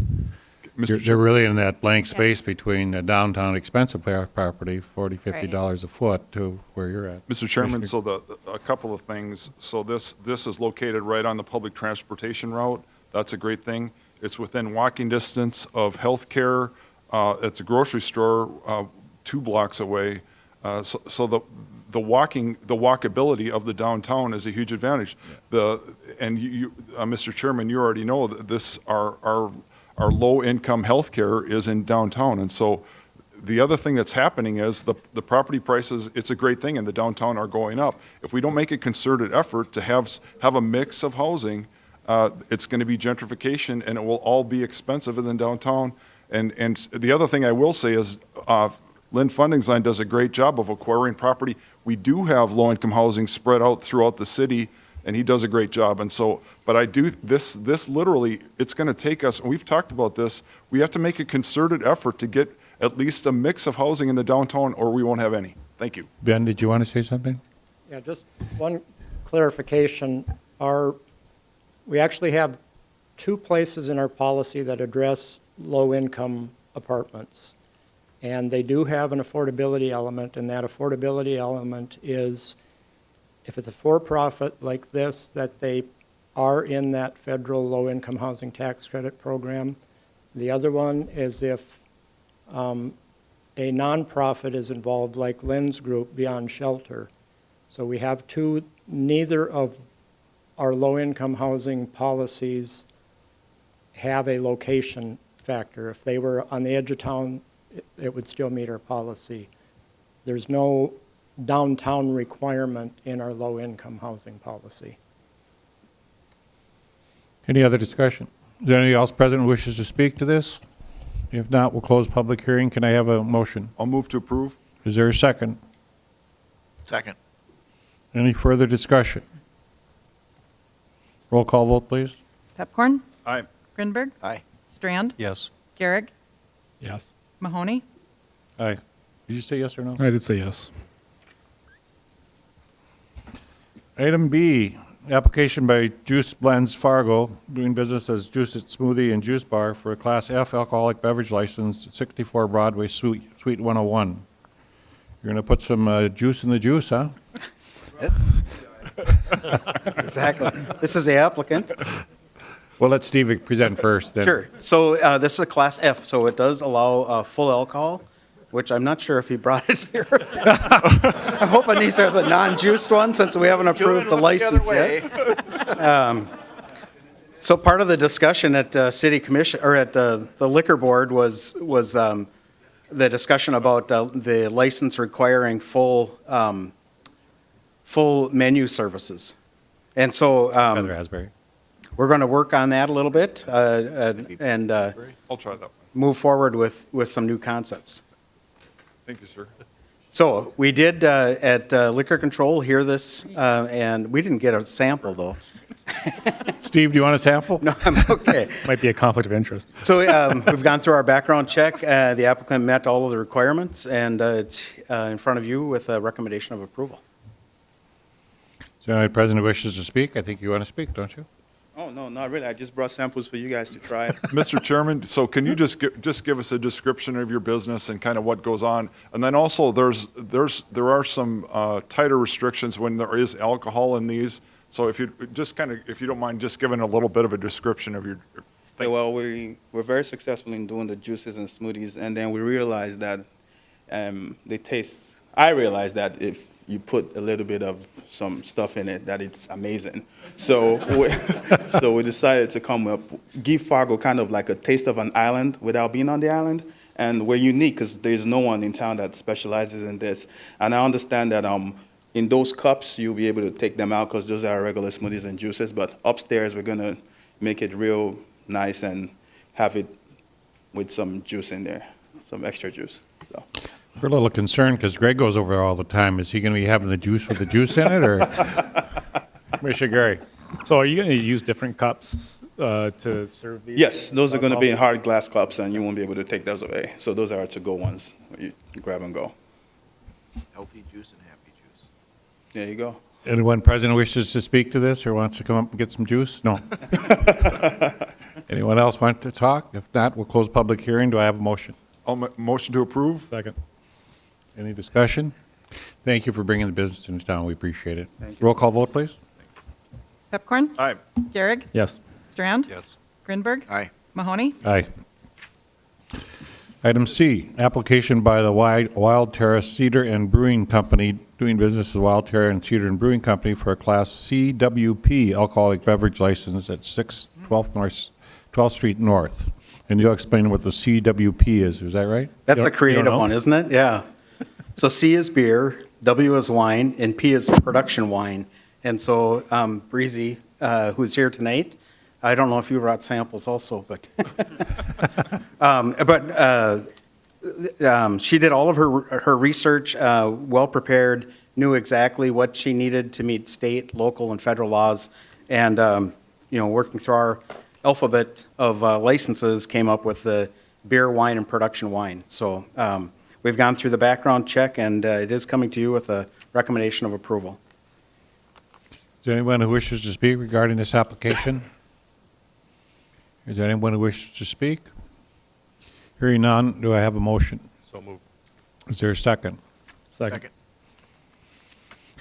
[SPEAKER 1] They're really in that blank space between the downtown expensive property, $40, $50 a foot, to where you're at.
[SPEAKER 9] Mr. Chairman, so a couple of things. So this is located right on the public transportation route. That's a great thing. It's within walking distance of healthcare. It's a grocery store 2 blocks away. So the walkability of the downtown is a huge advantage. And Mr. Chairman, you already know that this our low-income healthcare is in downtown, and so the other thing that's happening is the property prices. It's a great thing in the downtown are going up. If we don't make a concerted effort to have a mix of housing, it's going to be gentrification, and it will all be expensive in downtown. And the other thing I will say is Lynn Funding's Line does a great job of acquiring property. We do have low-income housing spread out throughout the city, and he does a great job. And so, but I do, this literally, it's going to take us, and we've talked about this, we have to make a concerted effort to get at least a mix of housing in the downtown, or we won't have any. Thank you.
[SPEAKER 1] Ben, did you want to say something?
[SPEAKER 14] Yeah, just one clarification. We actually have 2 places in our policy that address low-income apartments. And they do have an affordability element, and that affordability element is if it's a for-profit like this, that they are in that federal low-income housing tax credit program. The other one is if a nonprofit is involved, like Lynn's group, Beyond Shelter. So we have 2, neither of our low-income housing policies have a location factor. If they were on the edge of town, it would still meet our policy. there's no downtown requirement in our low-income housing policy.
[SPEAKER 1] Any other discussion? Is there anybody else present who wishes to speak to this? If not, we'll close public hearing. Can I have a motion?
[SPEAKER 9] I'll move to approve.
[SPEAKER 1] Is there a second?
[SPEAKER 13] Second.
[SPEAKER 1] Any further discussion? Roll call vote, please.
[SPEAKER 6] Pepcorn?
[SPEAKER 9] Aye.
[SPEAKER 6] Grinberg?
[SPEAKER 13] Aye.
[SPEAKER 6] Strand?
[SPEAKER 5] Yes.
[SPEAKER 6] Garrick?
[SPEAKER 4] Yes.
[SPEAKER 6] Mahoney?
[SPEAKER 1] Aye. Did you say yes or no?
[SPEAKER 4] I did say yes.
[SPEAKER 1] Item B, application by Juice Blends Fargo, doing business as Juice It Smoothie and Juice Bar for a Class F alcoholic beverage license, 64 Broadway, Suite 101. You're going to put some juice in the juice, huh?
[SPEAKER 17] Exactly. This is the applicant.
[SPEAKER 1] Well, let Steve present first, then.
[SPEAKER 17] Sure. So this is a Class F, so it does allow full alcohol, which I'm not sure if he brought it here. I'm hoping these are the non-juiced ones since we haven't approved the license yet. So part of the discussion at City Commission, or at the Liquor Board was the discussion about the license requiring full menu services. And so
[SPEAKER 1] Feather Asbury.
[SPEAKER 17] we're going to work on that a little bit and
[SPEAKER 9] I'll try that one.
[SPEAKER 17] move forward with some new concepts.
[SPEAKER 9] Thank you, sir.
[SPEAKER 17] So we did at Liquor Control hear this, and we didn't get a sample, though.
[SPEAKER 1] Steve, do you want a sample?
[SPEAKER 17] No, I'm okay.
[SPEAKER 4] Might be a conflict of interest.
[SPEAKER 17] So we've gone through our background check. The applicant met all of the requirements, and it's in front of you with a recommendation of approval.
[SPEAKER 1] Is there any president who wishes to speak? I think you want to speak, don't you?
[SPEAKER 18] Oh, no, not really. I just brought samples for you guys to try.
[SPEAKER 9] Mr. Chairman, so can you just give us a description of your business and kind of what goes on? And then also, there are some tighter restrictions when there is alcohol in these. So if you if you don't mind, just giving a little bit of a description of your.
[SPEAKER 18] Yeah, well, we're very successful in doing the juices and smoothies, and then we realized that they taste. I realized that if you put a little bit of some stuff in it, that it's amazing. So we decided to come up, give Fargo kind of like a taste of an island without being on the island. And we're unique because there's no one in town that specializes in this. And I understand that in those cups, you'll be able to take them out because those are regular smoothies and juices. But upstairs, we're going to make it real nice and have it with some juice in there, some extra juice. So.
[SPEAKER 1] We're a little concerned because Greg goes over there all the time. Is he going to be having the juice with the juice in it, or? Commissioner Gary.
[SPEAKER 4] So are you going to use different cups to serve these?
[SPEAKER 18] Yes, those are going to be in hard glass cups, and you won't be able to take those away. So those are to-go ones. You grab and go.
[SPEAKER 13] Healthy juice and happy juice.
[SPEAKER 18] There you go.
[SPEAKER 1] Anyone present wishes to speak to this or wants to come up and get some juice? No. Anyone else want to talk? If not, we'll close public hearing. Do I have a motion?
[SPEAKER 9] Motion to approve?
[SPEAKER 4] Second.
[SPEAKER 1] Any discussion? Thank you for bringing the business into town. We appreciate it. Roll call vote, please.
[SPEAKER 6] Pepcorn?
[SPEAKER 9] Aye.
[SPEAKER 6] Garrick?
[SPEAKER 4] Yes.
[SPEAKER 6] Strand?
[SPEAKER 5] Yes.
[SPEAKER 6] Grinberg?
[SPEAKER 13] Aye.
[SPEAKER 6] Mahoney?
[SPEAKER 1] Aye. Item C, application by the Wild Terrace Cedar and Brewing Company, doing business with Wild Terrace and Cedar and Brewing Company for a Class CWP alcoholic beverage license at 12th Street North. And you'll explain what the CWP is that right?
[SPEAKER 17] That's a creative one, isn't it? Yeah. So C is beer, W is wine, and P is production wine. And so Breezy, who's here tonight, I don't know if you brought samples also, but she did all of her research, well prepared, knew exactly what she needed to meet state, local, and federal laws, and working through our alphabet of licenses, came up with the beer, wine, and production wine. So we've gone through the background check, and it is coming to you with a recommendation of approval.
[SPEAKER 1] Is there anyone who wishes to speak regarding this application? Is there anyone who wishes to speak? Hearing none, do I have a motion?
[SPEAKER 5] So moved.
[SPEAKER 1] Is there a second?
[SPEAKER 4] Second.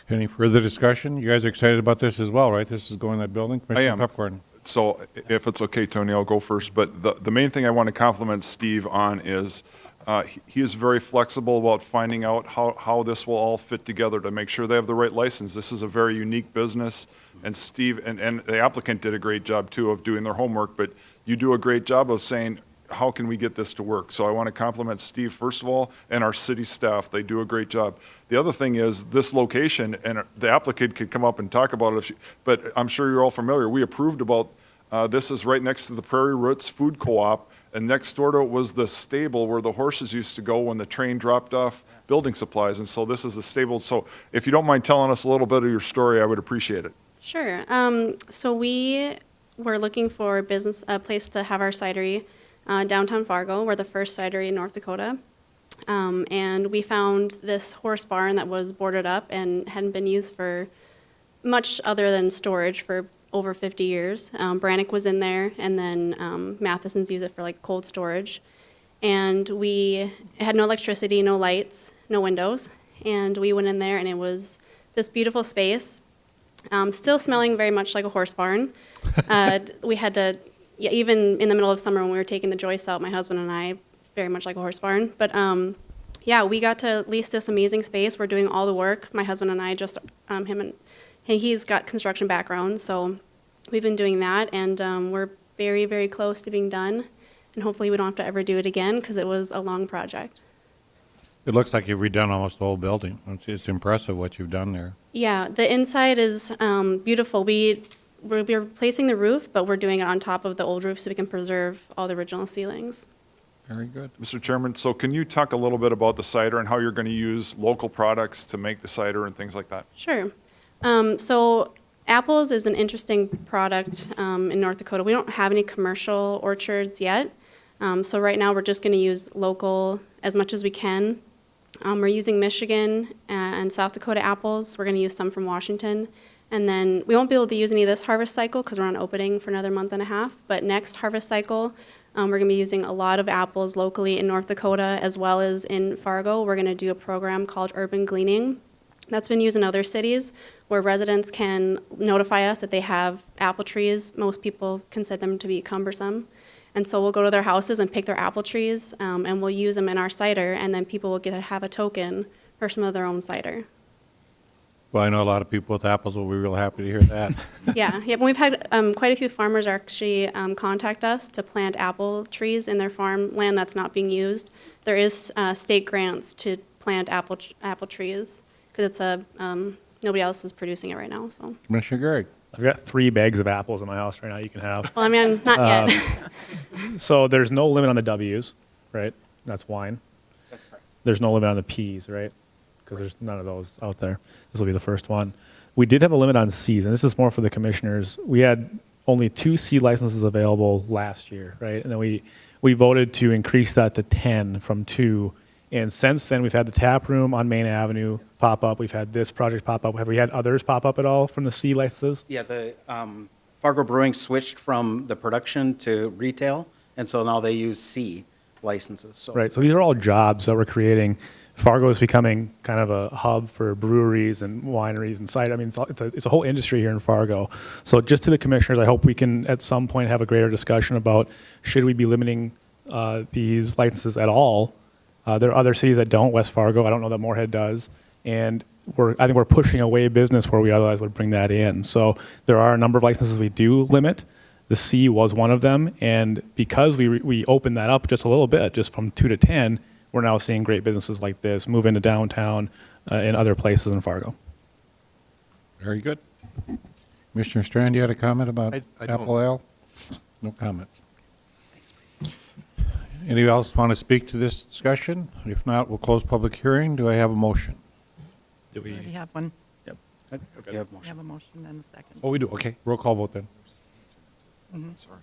[SPEAKER 1] Any further discussion? You guys are excited about this as well, right? This is going in that building?
[SPEAKER 9] I am.
[SPEAKER 1] Commissioner Pepcorn.
[SPEAKER 9] So if it's okay, Tony, I'll go first. But the main thing I want to compliment Steve on is he is very flexible about finding out how this will all fit together to make sure they have the right license. This is a very unique business. And Steve and the applicant did a great job, too, of doing their homework. But you do a great job of saying, how can we get this to work? So I want to compliment Steve, first of all, and our city staff. They do a great job. The other thing is this location, and the applicant could come up and talk about it, but I'm sure you're all familiar. We approved about, this is right next to the Prairie Roots Food Co-op, and next door to it was the stable where the horses used to go when the train dropped off building supplies. And so this is the stable. So if you don't mind telling us a little bit of your story, I would appreciate it.
[SPEAKER 19] Sure. So we were looking for a place to have our cidery downtown Fargo. We're the first cidery in North Dakota. And we found this horse barn that was boarded up and hadn't been used for much other than storage for over 50 years. Brannick was in there, and then Matheson's used it for like cold storage. And it had no electricity, no lights, no windows. And we went in there, and it was this beautiful space, still smelling very much like a horse barn. We had to, even in the middle of summer when we were taking the joists out, my husband and I, very much like a horse barn. But yeah, we got to lease this amazing space. We're doing all the work. My husband and I just, he's got construction background, so we've been doing that, and we're very, very close to being done. And hopefully we don't have to ever do it again because it was a long project.
[SPEAKER 1] It looks like you've redone almost the whole building. It's impressive what you've done there.
[SPEAKER 19] Yeah, the inside is beautiful. We're replacing the roof, but we're doing it on top of the old roof so we can preserve all the original ceilings.
[SPEAKER 1] Very good.
[SPEAKER 9] Mr. Chairman, so can you talk a little bit about the cider and how you're going to use local products to make the cider and things like that?
[SPEAKER 19] Sure. So apples is an interesting product in North Dakota. We don't have any commercial orchards yet. So right now we're just going to use local as much as we can. We're using Michigan and South Dakota apples. We're going to use some from Washington. And then we won't be able to use any of this harvest cycle because we're on opening for another month and a half. But next harvest cycle, we're going to be using a lot of apples locally in North Dakota as well as in Fargo. We're going to do a program called Urban Gleaning. That's been used in other cities where residents can notify us that they have apple trees. Most people consider them to be cumbersome. And so we'll go to their houses and pick their apple trees, and we'll use them in our cider, and then people will get to have a token for some of their own cider.
[SPEAKER 1] Well, I know a lot of people with apples will be real happy to hear that.
[SPEAKER 19] Yeah, but we've had quite a few farmers actually contact us to plant apple trees in their farmland that's not being used. There is state grants to plant apple trees because it's nobody else is producing it right now. So.
[SPEAKER 1] Commissioner Gehrig.
[SPEAKER 4] I've got 3 bags of apples in my house right now you can have.
[SPEAKER 19] Well, I mean, not yet.
[SPEAKER 4] So there's no limit on the W's, right? That's wine.
[SPEAKER 17] That's right.
[SPEAKER 4] There's no limit on the P's, right? Because there's none of those out there. This will be the first one. We did have a limit on C's, and this is more for the commissioners. We had only 2 C licenses available last year, right? And then we voted to increase that to 10 from 2. And since then, we've had the tap room on Main Avenue pop up. We've had this project pop up. Have we had others pop up at all from the C licenses?
[SPEAKER 17] Yeah, the Fargo Brewing switched from the production to retail, and so now they use C licenses. So.
[SPEAKER 4] Right, so these are all jobs that we're creating. Fargo is becoming kind of a hub for breweries and wineries and cider. I mean, it's a whole industry here in Fargo. So just to the commissioners, I hope we can at some point have a greater discussion about should we be limiting these licenses at all. There are other cities that don't, West Fargo, I don't know that Moorhead does, and I think we're pushing away business where we otherwise would bring that in. So there are a number of licenses we do limit. The C was one of them, and because we opened that up just a little bit, just from 2 to 10, we're now seeing great businesses like this move into downtown and other places in Fargo.
[SPEAKER 1] Very good. Commissioner Strand, you had a comment about
[SPEAKER 5] I
[SPEAKER 1] apple ale? No comments. Anybody else want to speak to this discussion? If not, we'll close public hearing. Do I have a motion?
[SPEAKER 6] We already have one.
[SPEAKER 4] Yep.
[SPEAKER 17] You have
[SPEAKER 6] We have a motion and a second.
[SPEAKER 1] Oh, we do. Okay. Roll call vote then.
[SPEAKER 17] Sorry.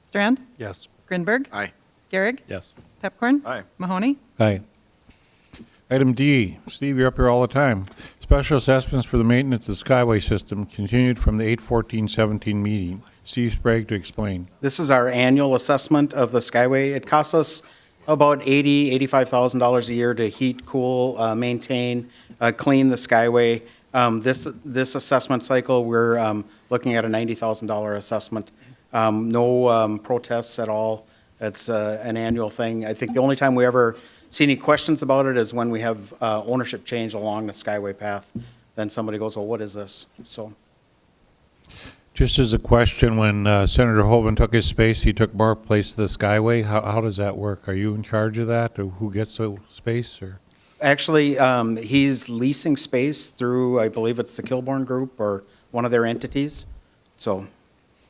[SPEAKER 6] Strand?
[SPEAKER 5] Yes.
[SPEAKER 6] Grinberg?
[SPEAKER 13] Aye.
[SPEAKER 6] Gehrig?
[SPEAKER 4] Yes.
[SPEAKER 6] Pepcorn?
[SPEAKER 9] Aye.
[SPEAKER 6] Mahoney?
[SPEAKER 1] Aye. Item D, Steve, you're up here all the time. Special assessments for the maintenance of the Skyway system continued from the 8/14/17 meeting. Steve Sprague to explain.
[SPEAKER 17] This is our annual assessment of the Skyway. It costs us about $85,000 a year to heat, cool, maintain, clean the Skyway. This assessment cycle, we're looking at a $90,000 assessment. No protests at all. It's an annual thing. I think the only time we ever see any questions about it is when we have ownership change along the Skyway path. Then somebody goes, well, what is this? So.
[SPEAKER 1] Just as a question, when Senator Hoven took his space, he took more place to the Skyway. How does that work? Are you in charge of that, or who gets the space, or?
[SPEAKER 17] Actually, he's leasing space through, I believe it's the Kilborn Group or one of their entities. So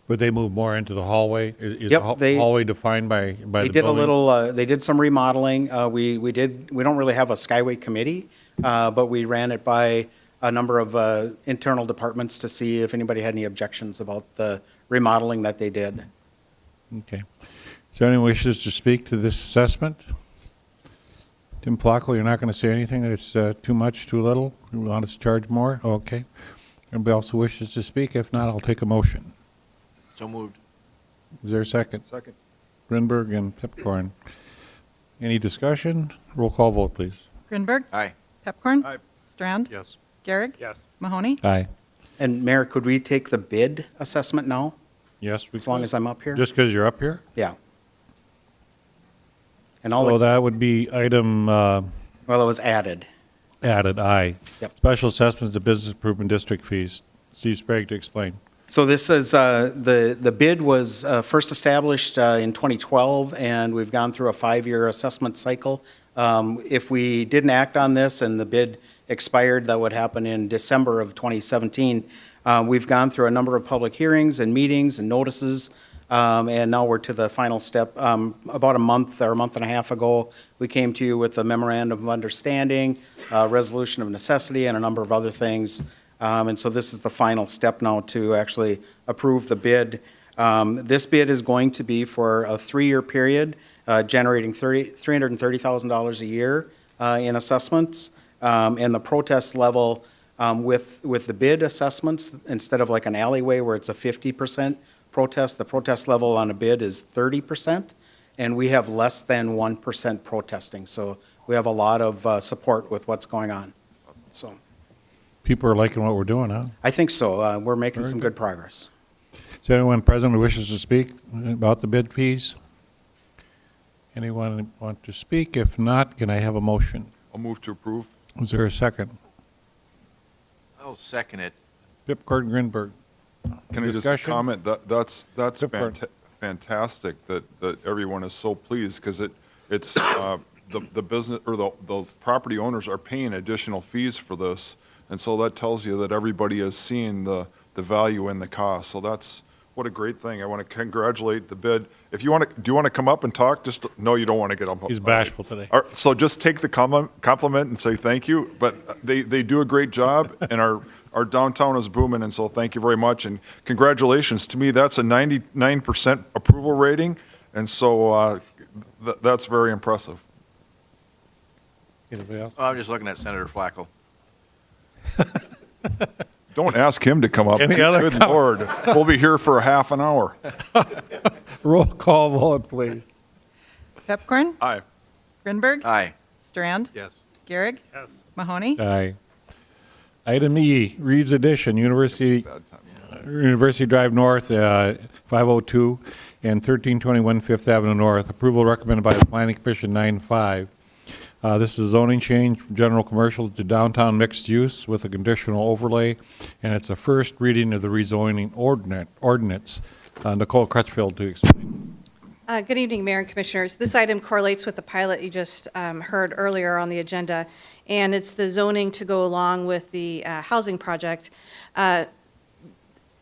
[SPEAKER 1] Would they move more into the hallway? Is
[SPEAKER 17] Yep,
[SPEAKER 1] the hallway defined by the
[SPEAKER 17] they did a
[SPEAKER 1] building?
[SPEAKER 17] little, they did some remodeling. We don't really have a Skyway committee, but we ran it by a number of internal departments to see if anybody had any objections about the remodeling that they did.
[SPEAKER 1] Okay. Is there anyone wishes to speak to this assessment? Tim Flacco, you're not going to say anything that it's too much, too little? You want us to charge more? Okay. Anybody else who wishes to speak? If not, I'll take a motion.
[SPEAKER 13] So moved.
[SPEAKER 1] Is there a second?
[SPEAKER 9] Second.
[SPEAKER 1] Grinberg and Pepcorn. Any discussion? Roll call vote, please.
[SPEAKER 6] Grinberg?
[SPEAKER 13] Aye.
[SPEAKER 6] Pepcorn?
[SPEAKER 9] Aye.
[SPEAKER 6] Strand?
[SPEAKER 5] Yes.
[SPEAKER 6] Garrick?
[SPEAKER 4] Yes.
[SPEAKER 6] Mahoney?
[SPEAKER 1] Aye.
[SPEAKER 17] And Mayor, could we take the bid assessment now,
[SPEAKER 1] Yes, we
[SPEAKER 17] as long
[SPEAKER 1] could.
[SPEAKER 17] as I'm up here?
[SPEAKER 1] Just because you're up here?
[SPEAKER 17] Yeah. And
[SPEAKER 1] So that would be item
[SPEAKER 17] well, it was added.
[SPEAKER 1] added, aye.
[SPEAKER 17] Yep.
[SPEAKER 1] Special assessments to business improvement district fees. Steve Sprague to explain.
[SPEAKER 17] So this is, the bid was first established in 2012, and we've gone through a 5-year assessment cycle. If we didn't act on this and the bid expired, that would happen in December of 2017. We've gone through a number of public hearings and meetings and notices, and now we're to the final step. About a month or a month and a half ago, we came to you with a memorandum of understanding, resolution of necessity, and a number of other things. And so this is the final step now to actually approve the bid. This bid is going to be for a 3-year period, generating $330,000 a year in assessments. And the protest level with the bid assessments, instead of like an alleyway where it's a 50% protest, the protest level on a bid is 30%. And we have less than 1% protesting. So we have a lot of support with what's going on. So
[SPEAKER 1] People are liking what we're doing, huh?
[SPEAKER 17] I think so. We're making
[SPEAKER 1] Very
[SPEAKER 17] some
[SPEAKER 1] good.
[SPEAKER 17] good progress.
[SPEAKER 1] Is there anyone present who wishes to speak about the bid fees? Anyone want to speak? If not, can I have a motion?
[SPEAKER 9] I'll move to approve.
[SPEAKER 1] Is there a second?
[SPEAKER 13] I'll second it.
[SPEAKER 1] Pipcord Grinberg.
[SPEAKER 9] Can I just
[SPEAKER 1] Discussion?
[SPEAKER 9] comment, that's
[SPEAKER 1] Pipcord.
[SPEAKER 9] fantastic that everyone is so pleased, because it's, the business, or the property owners are paying additional fees for this, and so that tells you that everybody is seeing the value in the cost, so that's, what a great thing. I want to congratulate the bid. If you want to, do you want to come up and talk? Just, no, you don't want to get up.
[SPEAKER 1] He's bashful today.
[SPEAKER 9] So just take the compliment and say thank you, but they do a great job, and our downtown is booming, and so thank you very much, and congratulations. To me, that's a 99% approval rating, and so that's very impressive.
[SPEAKER 1] Anybody else?
[SPEAKER 13] Oh, I'm just looking at Senator Flacco.
[SPEAKER 9] Don't ask him to come up.
[SPEAKER 1] Any other
[SPEAKER 9] Good
[SPEAKER 1] comment?
[SPEAKER 9] Lord, we'll be here for a half an hour.
[SPEAKER 1] Roll call vote, please.
[SPEAKER 6] Pepcorn?
[SPEAKER 9] Aye.
[SPEAKER 6] Grinberg?
[SPEAKER 13] Aye.
[SPEAKER 6] Strand?
[SPEAKER 5] Yes.
[SPEAKER 6] Garrick?
[SPEAKER 4] Yes.
[SPEAKER 6] Mahoney?
[SPEAKER 1] Aye. Item E, Reeves Addition, University Drive North, 502 and 1321 Fifth Avenue North. Approval recommended by the Planning Commission 9-5. This is zoning change from general commercial to downtown mixed use with a conditional overlay, and it's a first reading of the rezoning ordinance. Nicole Crutchfield to explain.
[SPEAKER 20] Good evening, Mayor and Commissioners. This item correlates with the pilot you just heard earlier on the agenda, and it's the zoning to go along with the housing project.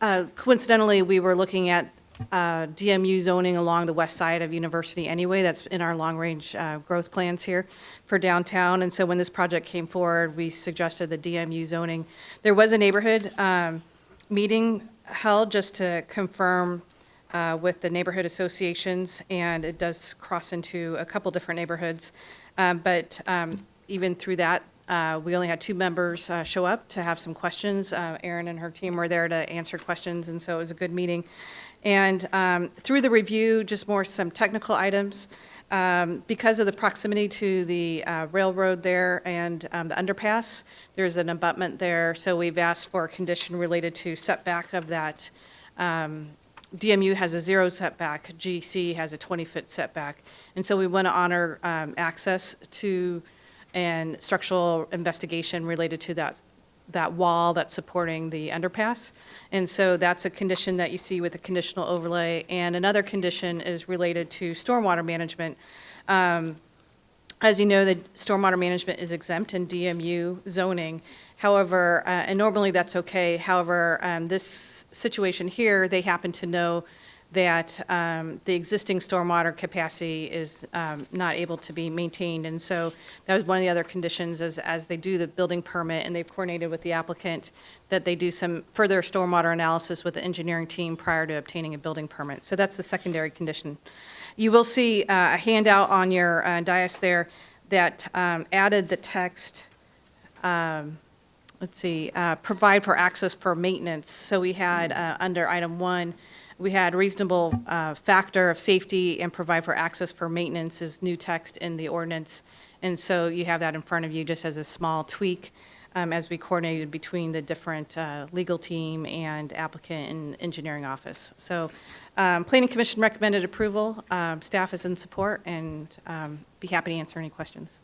[SPEAKER 20] Coincidentally, we were looking at DMU zoning along the west side of University anyway. That's in our long-range growth plans here for downtown. And so when this project came forward, we suggested the DMU zoning. There was a neighborhood meeting held just to confirm with the neighborhood associations, and it does cross into a couple different neighborhoods. But even through that, we only had 2 members show up to have some questions. Erin and her team were there to answer questions, and so it was a good meeting. And through the review, just more some technical items. Because of the proximity to the railroad there and the underpass, there's an abutment there, so we've asked for a condition related to setback of that. DMU has a 0 setback, GC has a 20-foot setback, and so we want to honor access to and structural investigation related to that that wall that's supporting the underpass. And so that's a condition that you see with a conditional overlay. And another condition is related to stormwater management. As you know, the stormwater management is exempt in DMU zoning. However, and normally that's okay. However, this situation here, they happen to know that the existing stormwater capacity is not able to be maintained. And so that was one of the other conditions as they do the building permit, and they've coordinated with the applicant that they do some further stormwater analysis with the engineering team prior to obtaining a building permit. So that's the secondary condition. You will see a handout on your dais there that added the text, provide for access for maintenance. So we had, under item 1, we had reasonable factor of safety and provide for access for maintenance is new text in the ordinance. And so you have that in front of you just as a small tweak as we coordinated between the different legal team and applicant and engineering office. So Planning Commission recommended approval. Staff is in support and be happy to answer any questions.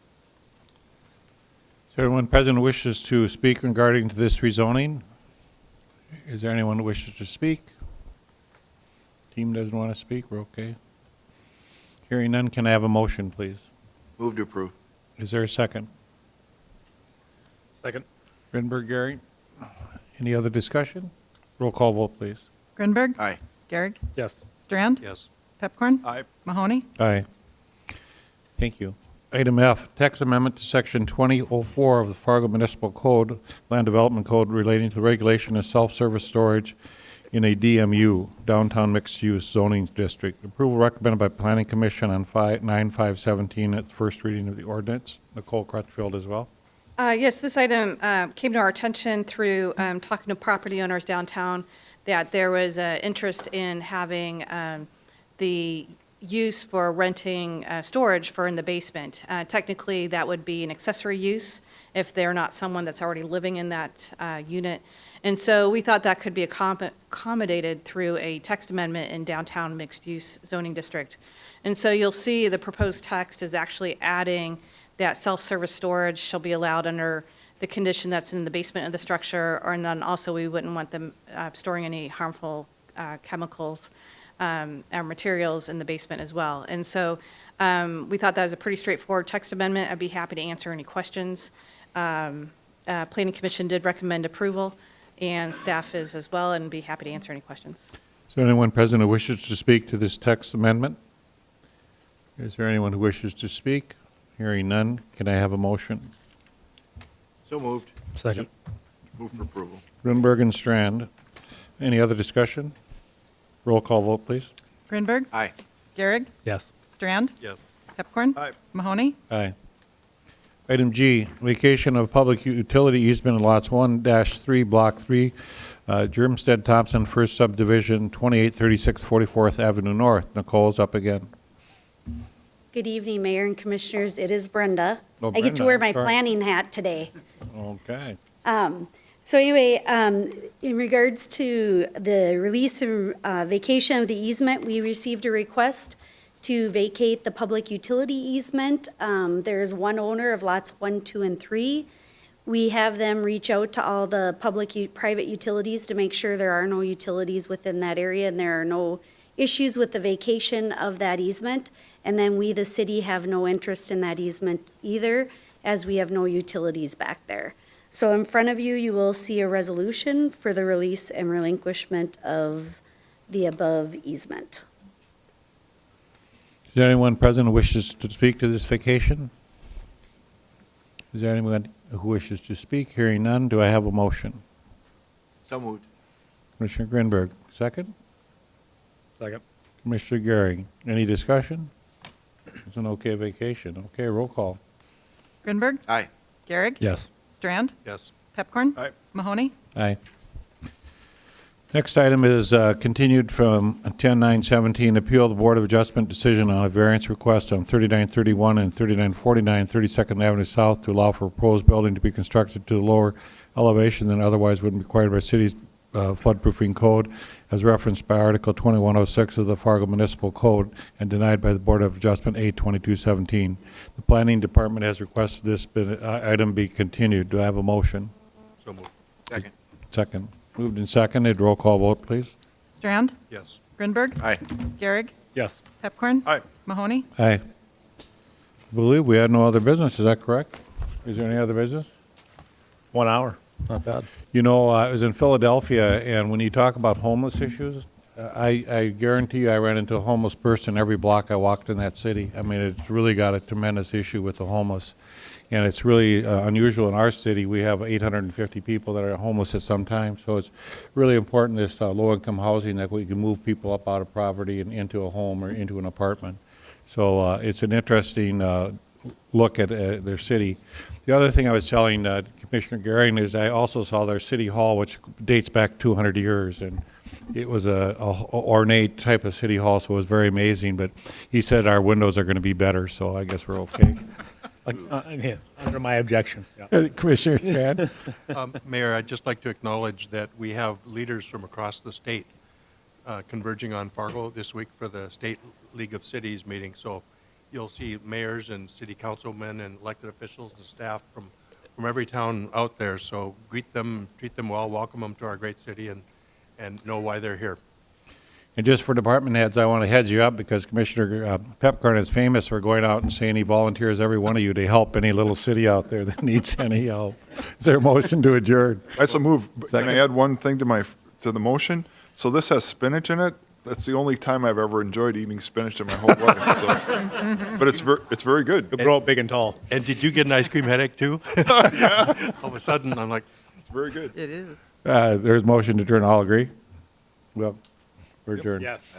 [SPEAKER 1] Is there anyone present who wishes to speak regarding to this rezoning? Is there anyone who wishes to speak? Team doesn't want to speak, we're okay. Hearing none, can I have a motion, please?
[SPEAKER 13] Move to approve.
[SPEAKER 1] Is there a second?
[SPEAKER 4] Second.
[SPEAKER 1] Grinberg, Gary? Any other discussion? Roll call vote, please.
[SPEAKER 6] Grinberg?
[SPEAKER 13] Aye.
[SPEAKER 6] Garrick?
[SPEAKER 4] Yes.
[SPEAKER 6] Strand?
[SPEAKER 5] Yes.
[SPEAKER 6] Pepcorn?
[SPEAKER 5] Aye.
[SPEAKER 6] Mahoney?
[SPEAKER 1] Aye. Thank you. Item F, text amendment to section 2004 of the Fargo Municipal Code, Land Development Code relating to the regulation of self-service storage in a DMU, downtown mixed-use zoning district. Approval recommended by Planning Commission on 9/5/17 at the first reading of the ordinance. Nicole Crutchfield as well.
[SPEAKER 20] Yes, this item came to our attention through talking to property owners downtown that there was interest in having the use for renting storage for in the basement. Technically, that would be an accessory use if they're not someone that's already living in that unit. And so we thought that could be accommodated through a text amendment in downtown mixed-use zoning district. And so you'll see the proposed text is actually adding that self-service storage shall be allowed under the condition that's in the basement of the structure, and then also we wouldn't want them storing any harmful chemicals or materials in the basement as well. And so we thought that was a pretty straightforward text amendment. I'd be happy to answer any questions. Planning Commission did recommend approval, and staff is as well, and be happy to answer any questions.
[SPEAKER 1] Is there anyone present who wishes to speak to this text amendment? Is there anyone who wishes to speak? Hearing none, can I have a motion?
[SPEAKER 13] So moved.
[SPEAKER 4] Second.
[SPEAKER 13] Move for approval.
[SPEAKER 1] Grunberg and Strand. Any other discussion? Roll call vote, please.
[SPEAKER 6] Grinberg?
[SPEAKER 13] Aye.
[SPEAKER 6] Garrick?
[SPEAKER 4] Yes.
[SPEAKER 6] Strand?
[SPEAKER 5] Yes.
[SPEAKER 6] Pepcorn?
[SPEAKER 5] Aye.
[SPEAKER 6] Mahoney?
[SPEAKER 1] Aye. Item G, vacation of public utility easement in lots 1-3, Block 3, Germstead Thompson, First Subdivision, 2836 44th Avenue North. Nicole's up again.
[SPEAKER 21] Good evening, Mayor and Commissioners. It is Brenda.
[SPEAKER 1] Oh,
[SPEAKER 21] I get to
[SPEAKER 1] Brenda,
[SPEAKER 21] wear my
[SPEAKER 1] sorry.
[SPEAKER 21] planning hat today.
[SPEAKER 1] Okay.
[SPEAKER 21] So anyway, in regards to the release and vacation of the easement, we received a request to vacate the public utility easement. There is one owner of lots 1, 2, and 3. We have them reach out to all the private utilities to make sure there are no utilities within that area and there are no issues with the vacation of that easement. And then we, the city, have no interest in that easement either, as we have no utilities back there. So in front of you, you will see a resolution for the release and relinquishment of the above easement.
[SPEAKER 1] Is there anyone present who wishes to speak to this vacation? Is there anyone who wishes to speak? Hearing none, do I have a motion?
[SPEAKER 13] So moved.
[SPEAKER 1] Commissioner Grinberg, second.
[SPEAKER 4] Second.
[SPEAKER 1] Commissioner Gehring, any discussion? It's an okay vacation. Okay, roll call.
[SPEAKER 6] Grinberg?
[SPEAKER 13] Aye.
[SPEAKER 6] Garrick?
[SPEAKER 4] Yes.
[SPEAKER 6] Strand?
[SPEAKER 5] Yes.
[SPEAKER 6] Pepcorn?
[SPEAKER 5] Aye.
[SPEAKER 6] Mahoney?
[SPEAKER 1] Aye. Next item is continued from 10/9/17, appeal the Board of Adjustment decision on a variance request on 3931 and 3949 32nd Avenue South to allow for proposed building to be constructed to a lower elevation than otherwise would be required by city's floodproofing code, as referenced by Article 2106 of the Fargo Municipal Code and denied by the Board of Adjustment 8/22/17. The Planning Department has requested this item be continued. Do I have a motion?
[SPEAKER 5] So moved.
[SPEAKER 13] Second.
[SPEAKER 1] Second. Moved and seconded. Roll call vote, please.
[SPEAKER 6] Strand?
[SPEAKER 5] Yes.
[SPEAKER 6] Grinberg?
[SPEAKER 13] Aye.
[SPEAKER 6] Garrick?
[SPEAKER 4] Yes.
[SPEAKER 6] Pepcorn?
[SPEAKER 9] Aye.
[SPEAKER 6] Mahoney?
[SPEAKER 1] Aye. I believe we had no other business. Is that correct? Is there any other business?
[SPEAKER 4] 1 hour, not bad.
[SPEAKER 1] You know, I was in Philadelphia, and when you talk about homeless issues, I guarantee you I ran into a homeless person every block I walked in that city. I mean, it's really got a tremendous issue with the homeless. And it's really unusual in our city. We have 850 people that are homeless at some time. So it's really important, this low-income housing, that we can move people up out of poverty and into a home or into an apartment. So it's an interesting look at their city. The other thing I was telling Commissioner Gehring is I also saw their city hall, which dates back 200 years, and it was a ornate type of city hall, so it was very amazing. But he said our windows are going to be better, so I guess we're okay.
[SPEAKER 4] Yeah, under my objection. Yeah.
[SPEAKER 1] Commissioner Strand?
[SPEAKER 5] Mayor, I'd just like to acknowledge that we have leaders from across the state converging on Fargo this week for the State League of Cities meeting. So you'll see mayors and city councilmen and elected officials and staff from every town out there. So greet them, treat them well, welcome them to our great city, and know why they're here.
[SPEAKER 1] And just for department heads, I want to heads you up because Commissioner Pepcorn is famous for going out and saying he volunteers every one of you to help any little city out there that needs any help. Is there a motion to adjourn?
[SPEAKER 9] I so move. Can
[SPEAKER 1] Second.
[SPEAKER 9] I add one thing to the motion? So this has spinach in it. That's the only time I've ever enjoyed eating spinach in my whole life. So. But it's very good.
[SPEAKER 4] You'll grow up big and tall.
[SPEAKER 5] And did you get an ice cream headache too? Yeah. All of a sudden, I'm like,
[SPEAKER 9] it's very good.
[SPEAKER 6] It is.
[SPEAKER 1] There's motion to adjourn. All agree? Well, we're adjourned.
[SPEAKER 4] Yes.